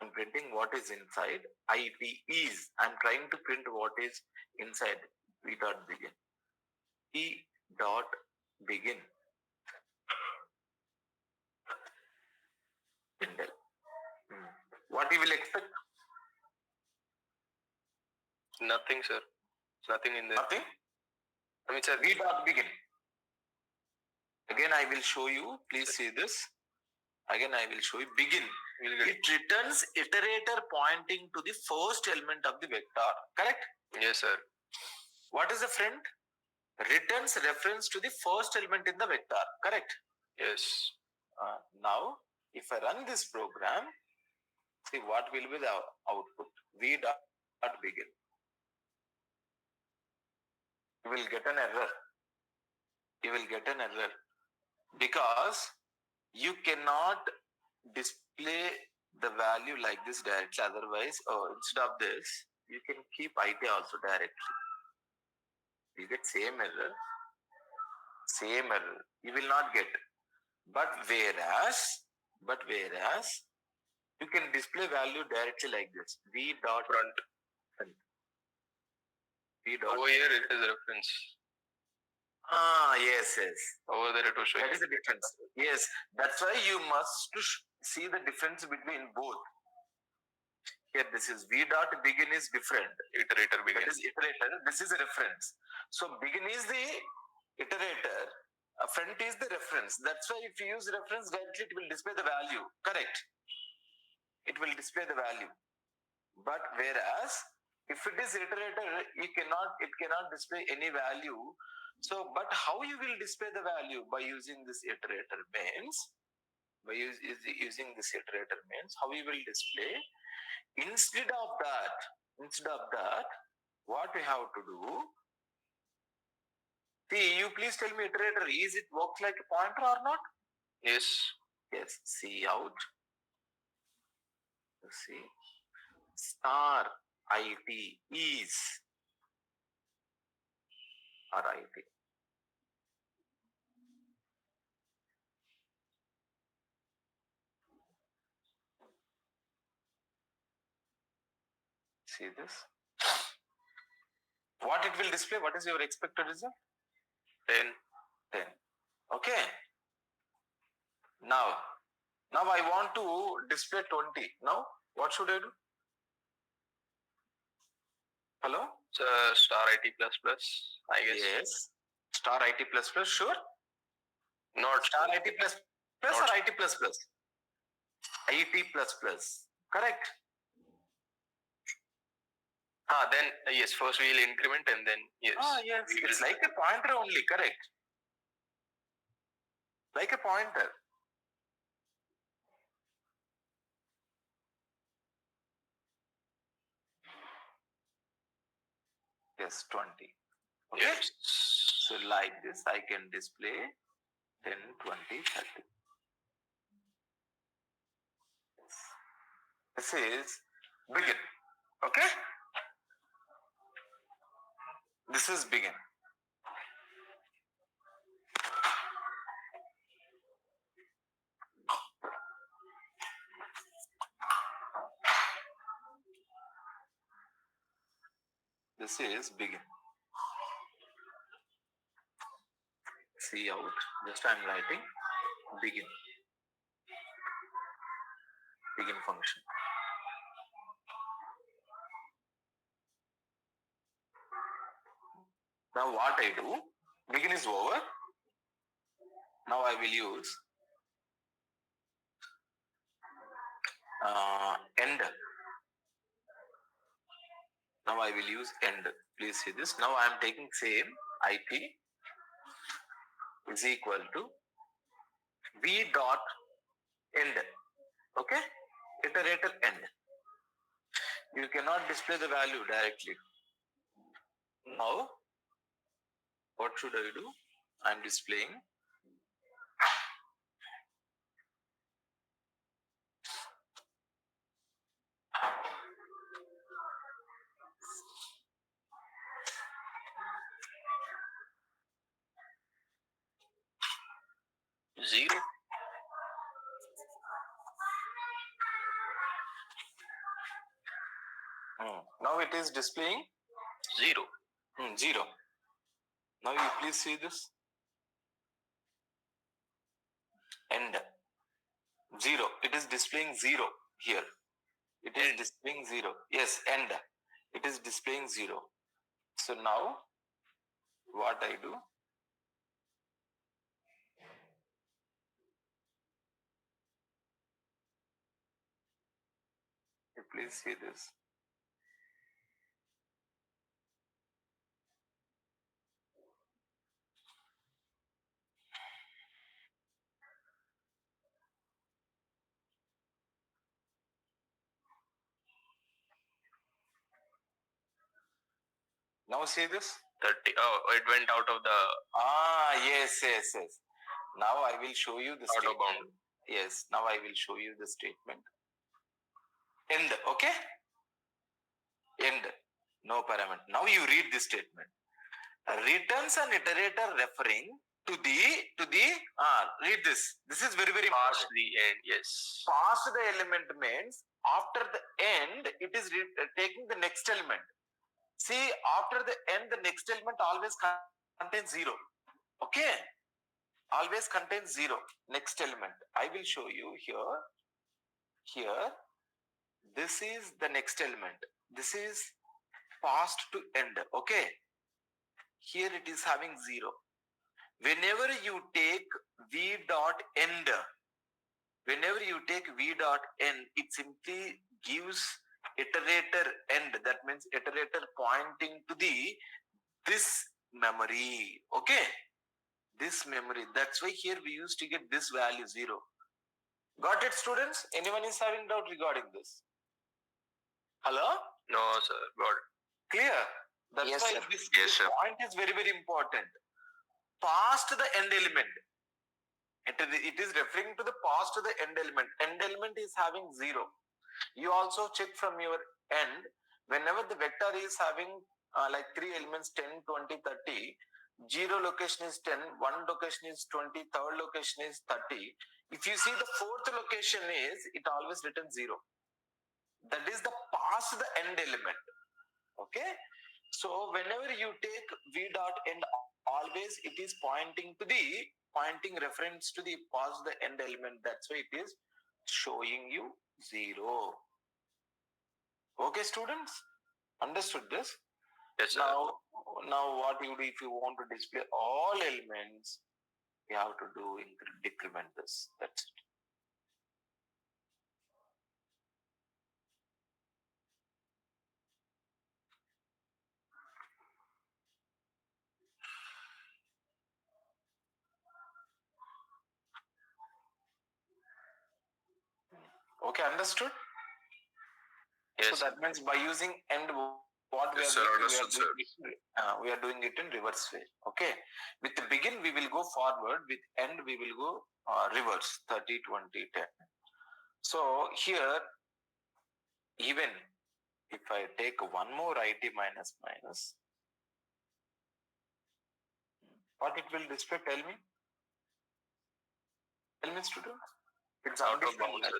I'm printing what is inside. IT is. I'm trying to print what is inside. V dot begin. E dot begin. Indel. What you will expect? Nothing, sir. Nothing in there. Nothing. I mean, sir, V dot begin. Again, I will show you. Please see this. Again, I will show you. Begin. It returns iterator pointing to the first element of the vector. Correct? Yes, sir. What is the friend? Returns reference to the first element in the vector. Correct? Yes. Now, if I run this program, see what will be the output. V dot begin. You will get an error. You will get an error because you cannot display the value like this directly. Otherwise, instead of this, you can keep IT also directly. You get same error. Same error. You will not get. But whereas you can display value directly like this. V dot Front. V dot. Over here it is a reference. Yes. Over there it was showing. That is the difference. Yes, that's why you must see the difference between both. Here, this is V dot begin is different. Iterator begin. That is iterator. This is a reference. So begin is the iterator. Front is the reference. That's why if you use reference directly, it will display the value. Correct. It will display the value. But whereas if it is iterator, it cannot display any value. So, but how you will display the value? By using this iterator means, using this iterator means, how you will display? Instead of that, what we have to do? See, you please tell me, iterator, is it works like a pointer or not? Yes. Yes. See out. See. Star IT is or IT. See this? What it will display? What is your expected result? 10. Okay. Now I want to display 20. Now, what should I do? Hello? Star IT plus plus, I guess. Yes. Star IT plus plus, sure. Not Star IT plus plus or IT plus plus? IT plus plus. Correct. Then yes, first we will increment and then yes. Yes. It's like a pointer only, correct? Like a pointer. Yes, 20. Okay. Yes. So like this, I can display 10, 20, 30. This is begin. Okay. This is begin. This is begin. See out. Just I'm writing begin. Begin function. Now what I do? Begin is over. Now I will use end. Now I will use end. Please see this. Now I am taking same IP is equal to V dot end. Okay? Iterator end. You cannot display the value directly. Now, what should I do? I am displaying Zero. Now it is displaying 0. 0. Now you please see this. End 0. It is displaying 0 here. It is displaying 0. Yes, end. It is displaying 0. So now what I do? You please see this. Now see this. 30. Oh, it went out of the Yes. Now I will show you the out of statement. bound. Yes, now I will show you the statement. End, okay? End. No parameter. Now you read this statement. Returns an iterator referring to the read this. This is very Past important. the end, yes. Past the element means after the end it is taking the next element. See, after the end the next element always contains 0. Okay? Always contains 0. Next element. I will show you here. Here, this is the next element. This is past to end. Okay? Here it is having 0. Whenever you take v dot end, it simply gives iterator end. That means iterator pointing to this memory. Okay? This memory. That's why here we used to get this value 0. Got it, students? Anyone is having doubt regarding this? Hello? No, sir. Got it. Clear? That's yes, why sir. this point is very important. Past the end element. It is referring to the past to the end element. End element is having 0. You also check from your end. Whenever the vector is having like 3 elements, 10, 20, 30, 0 location is 10, 1 location is 20, third location is 30. If you see the fourth location is, it always returns 0. That is the past the end element. Okay? So whenever you take v dot end, always it is pointing reference to the past the end element. That's why it is showing you 0. Okay, students? Understood this? Yes, sir. Now what you do if you want to display all elements, you have to do decrement this. That's it. Okay, understood? Yes. So that means by using end, what yes, we are doing it in reverse way. Okay. With the begin, we will go forward. With end, we will go reverse. 30, 20, 10. So here, even if I take one more IT minus minus, what it will display? Tell me. Tell me, student. It's undefined value.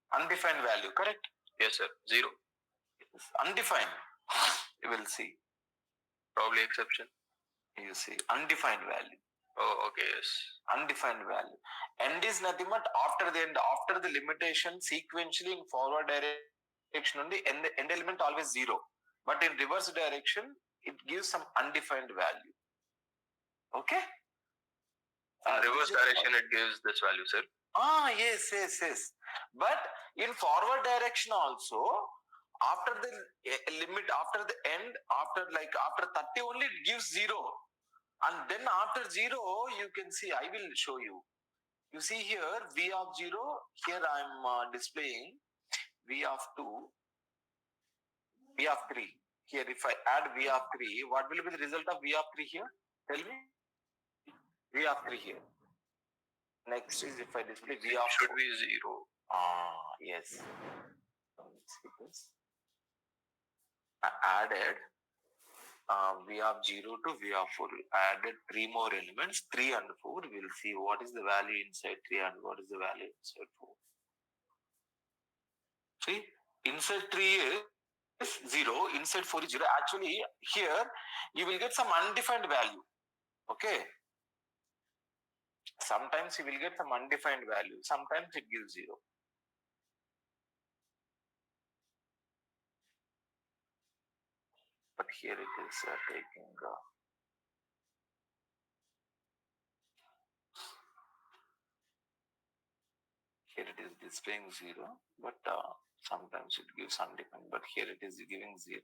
Undefined value, correct? Yes, sir. 0. Yes. Undefined. You will see. Probably exception. You see. Undefined value. Oh, okay, yes. Undefined value. End is nothing but after the end, after the limitation, sequentially in forward direction only, end element always 0. But in reverse direction, it gives some undefined value. Okay? In reverse direction, it gives this value, sir. Yes. But in forward direction also, after the limit, after the end, after 30 only, it gives 0. And then after 0, you can see, I will show you. You see here, v of 0, here I am displaying v of 2, v of 3. Here, if I add v of 3, what will be the result of v of 3 here? Tell me. V of 3 here. Next is if I display v of should be 0. Yes. Let's see this. I added v of 0 to v of 4. I added 3 more elements, 3 and 4. We'll see what is the value inside 3 and what is the value inside 4. See, inside 3 is is 0, inside 4 is 0. Actually, here you will get some undefined value. Okay. Sometimes you will get some undefined value. Sometimes it gives 0. But here it is taking. Here it is displaying 0, but sometimes it gives undefined. But here it is giving 0.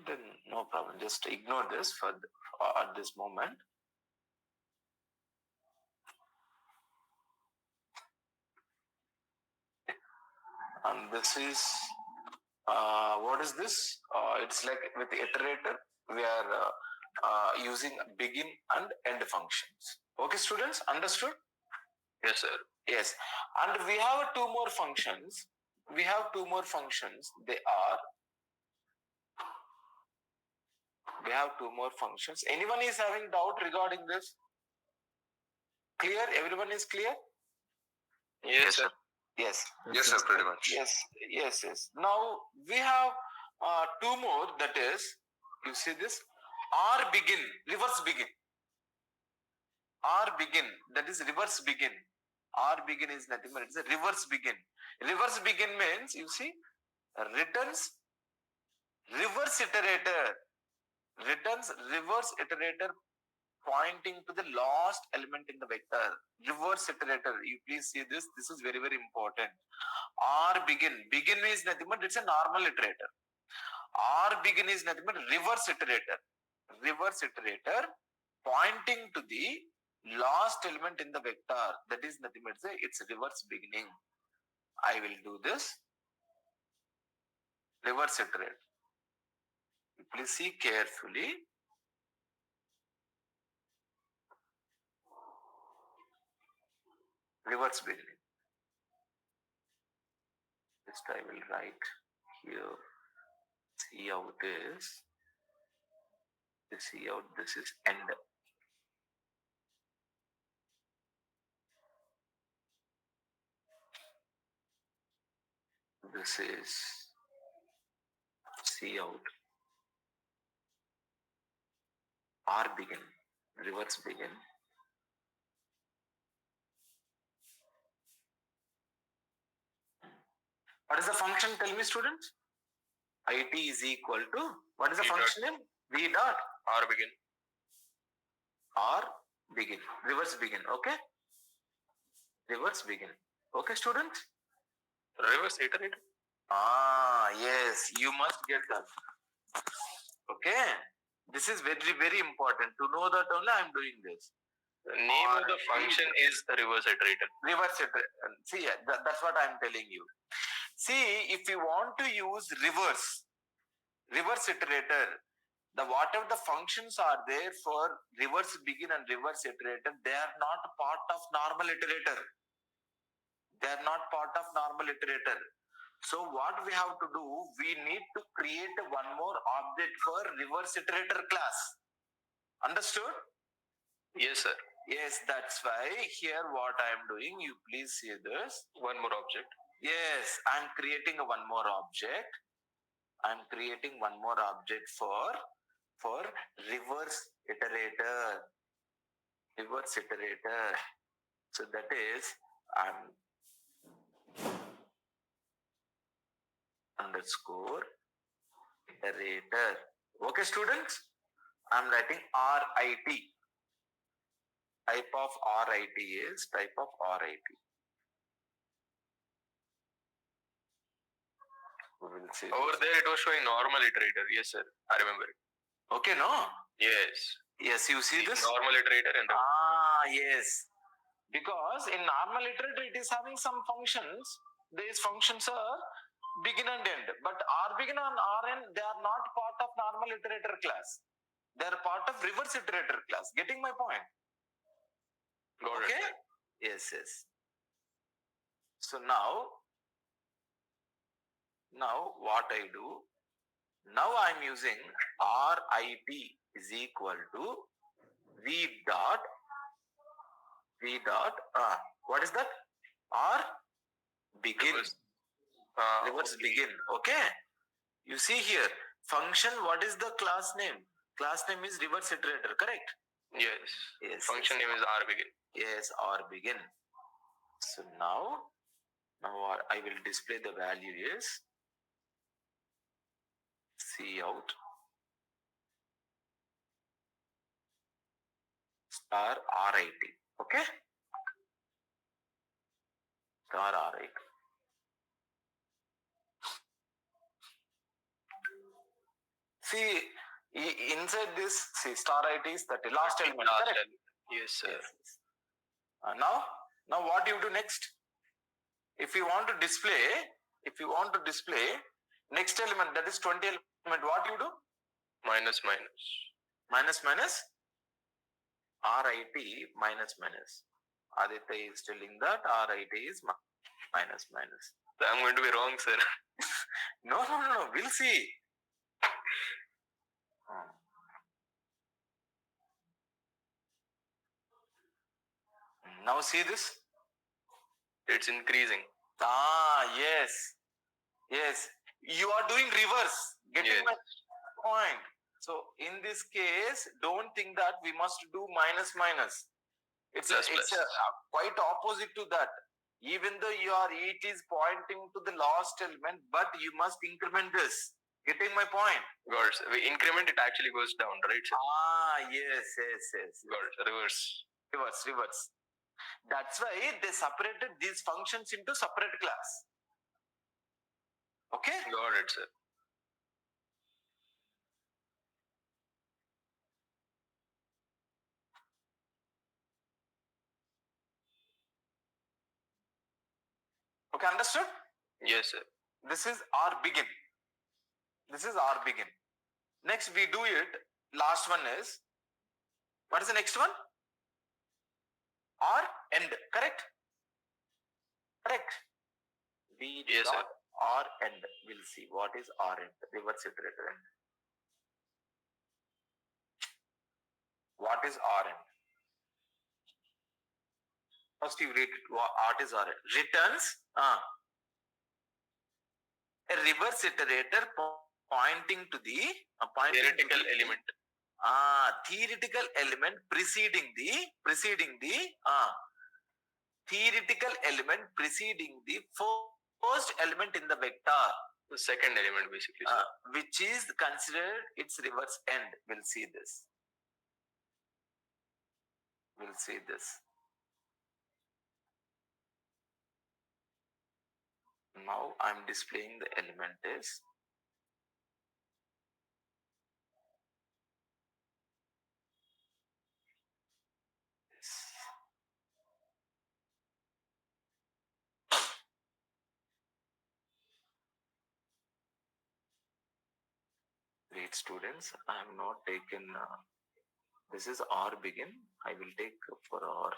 Then no problem. Just ignore this for at this moment. And this is what is this? It's like with the iterator, we are using begin and end functions. Okay, students, understood? Yes, sir. Yes. And we have two more functions. We have two more functions. We have two more functions. Anyone is having doubt regarding this? Clear? Everyone is clear? Yes, sir. Yes. Yes, sir, pretty much. Yes. Now we have two more, that is, you see this, R begin, reverse begin. R begin, that is reverse begin. R begin is nothing but it's a reverse begin. Reverse begin means, you see, returns reverse iterator. Returns reverse iterator pointing to the last element in the vector. Reverse iterator. You please see this. This is very, very important. R begin. Begin is nothing but it's a normal iterator. R begin is nothing but reverse iterator. Reverse iterator pointing to the last element in the vector. That is nothing but it's reverse beginning. I will do this. Reverse iterator. Please see carefully. Reverse beginning. Just I will write here. See how it is. See how this is end. This is C out. R begin. Reverse begin. What is the function? Tell me, students. IT is equal to, what is the function name? V dot R begin. R begin. Reverse begin. Okay. Reverse begin. Okay, students. Reverse iterator. Yes. You must get that. Okay. This is very, very important. To know that only I am doing this. The name of the function is the reverse iterator. Reverse iterator. See, that's what I am telling you. See, if you want to use reverse iterator, whatever the functions are there for reverse begin and reverse iterator, they are not part of normal iterator. They are not part of normal iterator. So what we have to do, we need to create one more object for reverse iterator class. Understood? Yes, sir. Yes, that's why here what I am doing, you please see this. One more object. Yes, I am creating one more object. I am creating one more object for reverse iterator. Reverse iterator. So that is underscore iterator. Okay, students? I'm writing RIT. Type of RIT is type of RIT. We will see. Over there, it was showing normal iterator. Yes, sir. I remember it. Okay, no? Yes. Yes, you see this? Normal iterator and yes. Because in normal iterator, it is having some functions. These functions are begin and end. But R begin and R end, they are not part of normal iterator class. They are part of reverse iterator class. Getting my point? Got okay? It. Yes. So now what I do? Now I am using RIT is equal to V dot, what is that? R begin. Reverse begin. Okay. You see here, function, what is the class name? Class name is reverse iterator, correct? Yes. Function name is R begin. Yes, R begin. So now I will display the value is C out star RIT. Okay? Star RIT. See, inside this, see, star IT is the last element, correct? Yes, sir. Yes. Now what you do next? If you want to display next element, that is 20 element, what you do? Minus. Minus. RIT minus. Aditya is telling that RIT is minus. I'm going to be wrong, sir. No. We'll see. Now see this. It's increasing. Yes. You are doing reverse. Getting my point. So in this case, don't think that we must do minus. It's quite opposite to that. Even though it is pointing to the last element, but you must increment this. Getting my point? Got it. We increment, it actually goes down, right? Yes. Got it. Reverse. That's why they separated these functions into separate class. Okay? Got it, sir. Okay, understood? Yes, sir. This is R begin. Next we do it. Last one is, what is the next one? R end, correct? Yes, sir. R end. We'll see what is R end. Reverse iterator end. What is R end? First you read it. What is R end? Returns a reverse iterator pointing to the theoretical element. Theoretical element preceding the theoretical element preceding the first element in the vector. The second element, basically. Which is considered its reverse end. We'll see this. Now I'm displaying the element is great students. I have not taken this is R begin. I will take for R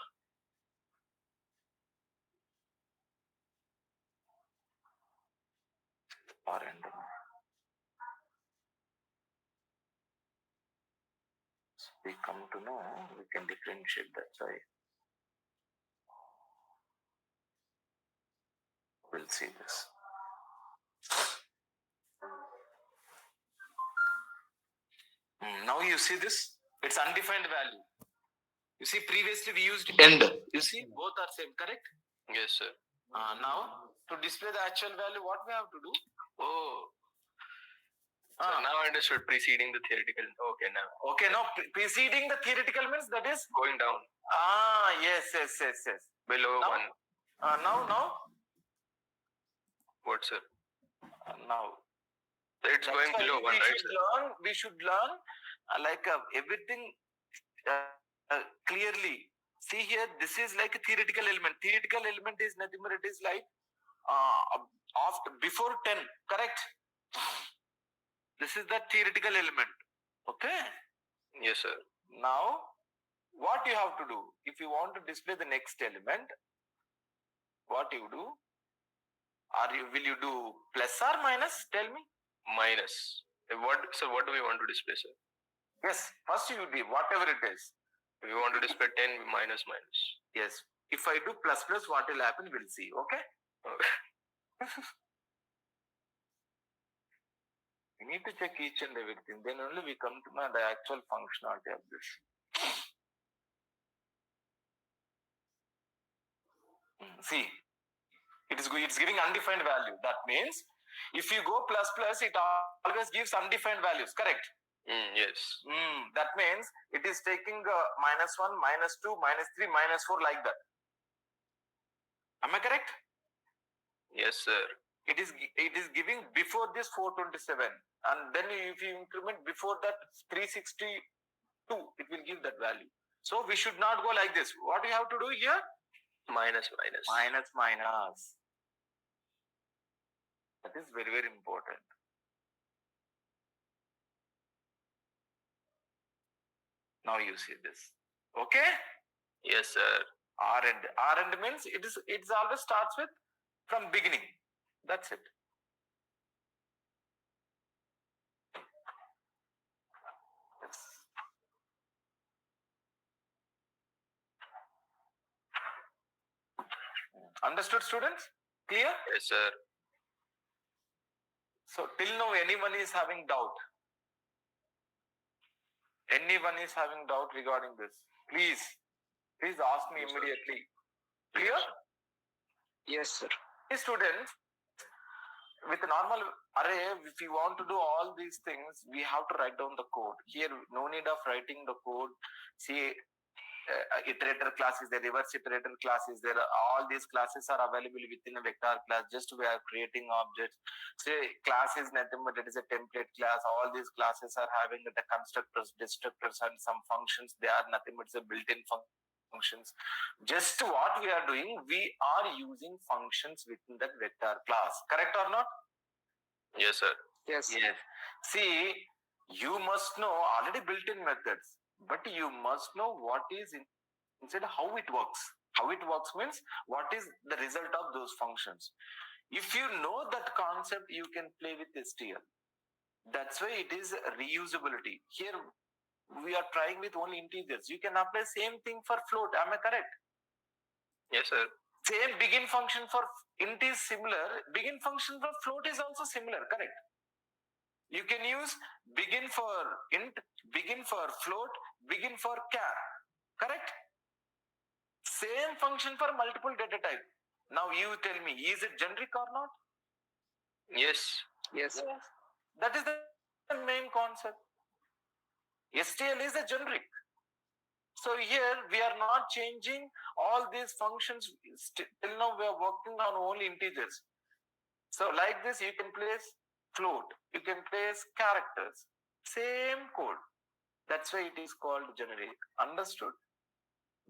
end. So we come to know we can differentiate that. Right? We'll see this. Now you see this. It's undefined value. You see, previously we used end. You see, both are same, correct? Yes, sir. Now, to display the actual value, what we have to do? So now I understood preceding the theoretical. Okay, now. Preceding the theoretical means that is going down. Yes. Below now, 1. Now. What, sir? Now. It's going below 1, right? We should learn everything clearly. See here, this is like a theoretical element. Theoretical element is nothing but it is like before 10, correct? This is the theoretical element. Okay? Yes, sir. Now, what you have to do? If you want to display the next element, what you do? Will you do plus or minus? Tell me. Minus. What do we want to display, sir? Yes, first you do whatever it is. We want to display 10 minus. Yes. If I do plus, what will happen? We'll see. Okay? We need to check each and everything. Then only we come to know the actual functionality of this. See, it's giving undefined value. That means if you go plus plus, it always gives undefined values. Correct? Yes. That means it is taking -1, -2, -3, -4 like that. Am I correct? Yes, sir. It is giving before this 427, and then if you increment before that 362, it will give that value. So we should not go like this. What we have to do here? Minus, minus. Minus, minus. That is very, very important. Now you see this. Okay? Yes, sir. R and means it's always starts with from beginning. That's it. Yes. Understood, students? Clear? Yes, sir. So till now anyone is having doubt? Anyone is having doubt regarding this? Please ask me Yes, immediately. Clear? Yes, sir. Students, with a normal array, if you want to do all these things, we have to write down the code. Here, no need of writing the code. See, iterator class is there, reverse iterator class is there. All these classes are available within a vector class. Just we are creating objects. Say class is nothing but it is a template class. All these classes are having the constructors, destructors, and some functions. They are nothing but a built-in functions. Just what we are doing, we are using functions within that vector class. Correct or not? Yes, sir. Yes. Yes. See, you must know already built-in methods, but you must know what is inside, how it works. How it works means what is the result of those functions. If you know that concept, you can play with STL. That's why it is reusability. Here we are trying with only integers. You can apply same thing for float. Am I correct? Yes, sir. Same begin function for int is similar. Begin function for float is also similar. Correct? You can use begin for int, begin for float, begin for char. Correct? Same function for multiple data type. Now you tell me, is it generic or not? Yes. Yes. That is the main concept. STL is a generic. So here we are not changing all these functions. Till now we are working on only integers. So like this, you can place float, you can place characters, same code. That's why it is called generic. Understood?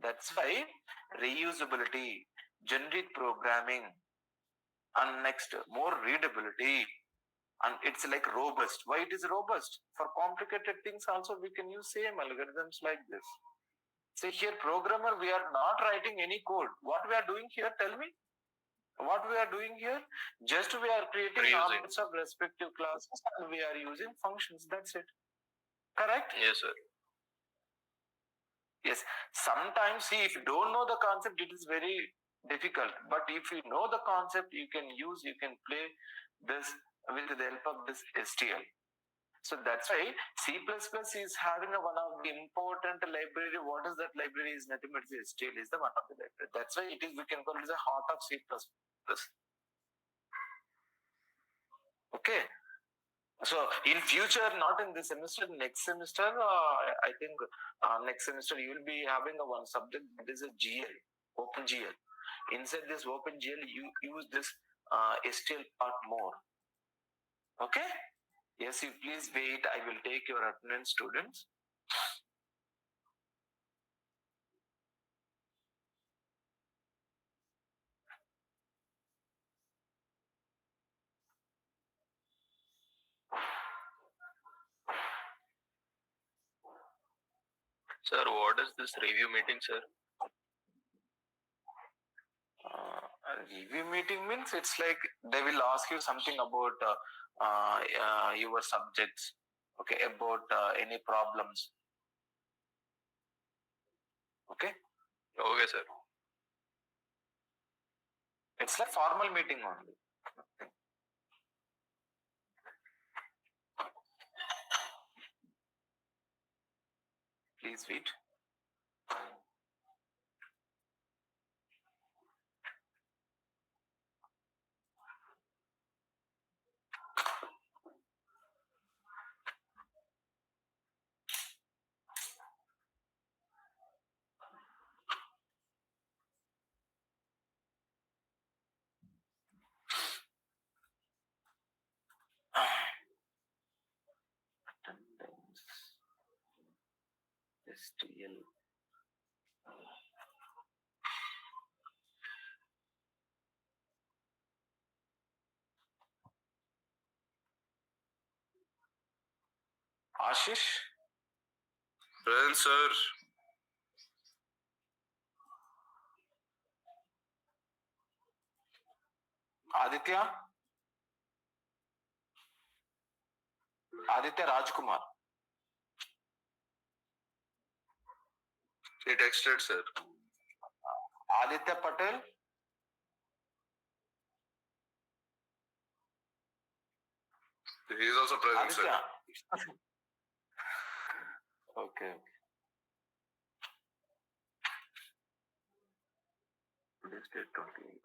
That's why reusability, generic programming, and next more readability, and it's like robust. Why it is robust? For complicated things also we can use same algorithms like this. See here, programmer, we are not writing any code. What we are doing here, tell me? What we are doing here? Just we are creating objects of respective classes and we are using functions. That's it. Correct? Yes, sir. Yes. Sometimes, see, if you don't know the concept, it is very difficult. But if you know the concept, you can play this with the help of this STL. So that's why C++ is having one of the important library. What is that library? Is nothing but STL is the one of the library. That's why it is, we can call it the heart of C++. Okay. So in future, not in this semester, next semester, I think next semester you will be having one subject that is a GL, OpenGL. Inside this OpenGL, you use this STL part more. Okay? Yes, you please wait. I will take your attendance, students. Sir, what is this review meeting, sir? Review meeting means it's like they will ask you something about your subjects, okay, about any problems. Okay? Okay, sir. It's like formal meeting only. Please wait. Attendance. STL. Ashish? Present, sir. Aditya? Aditya Rajkumar. He texted, sir. Aditya Patel? He is also present, sir. Aditya. Okay. Today's date 28.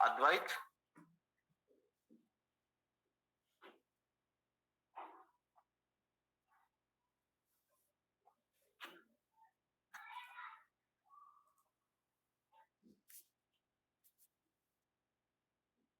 Advait?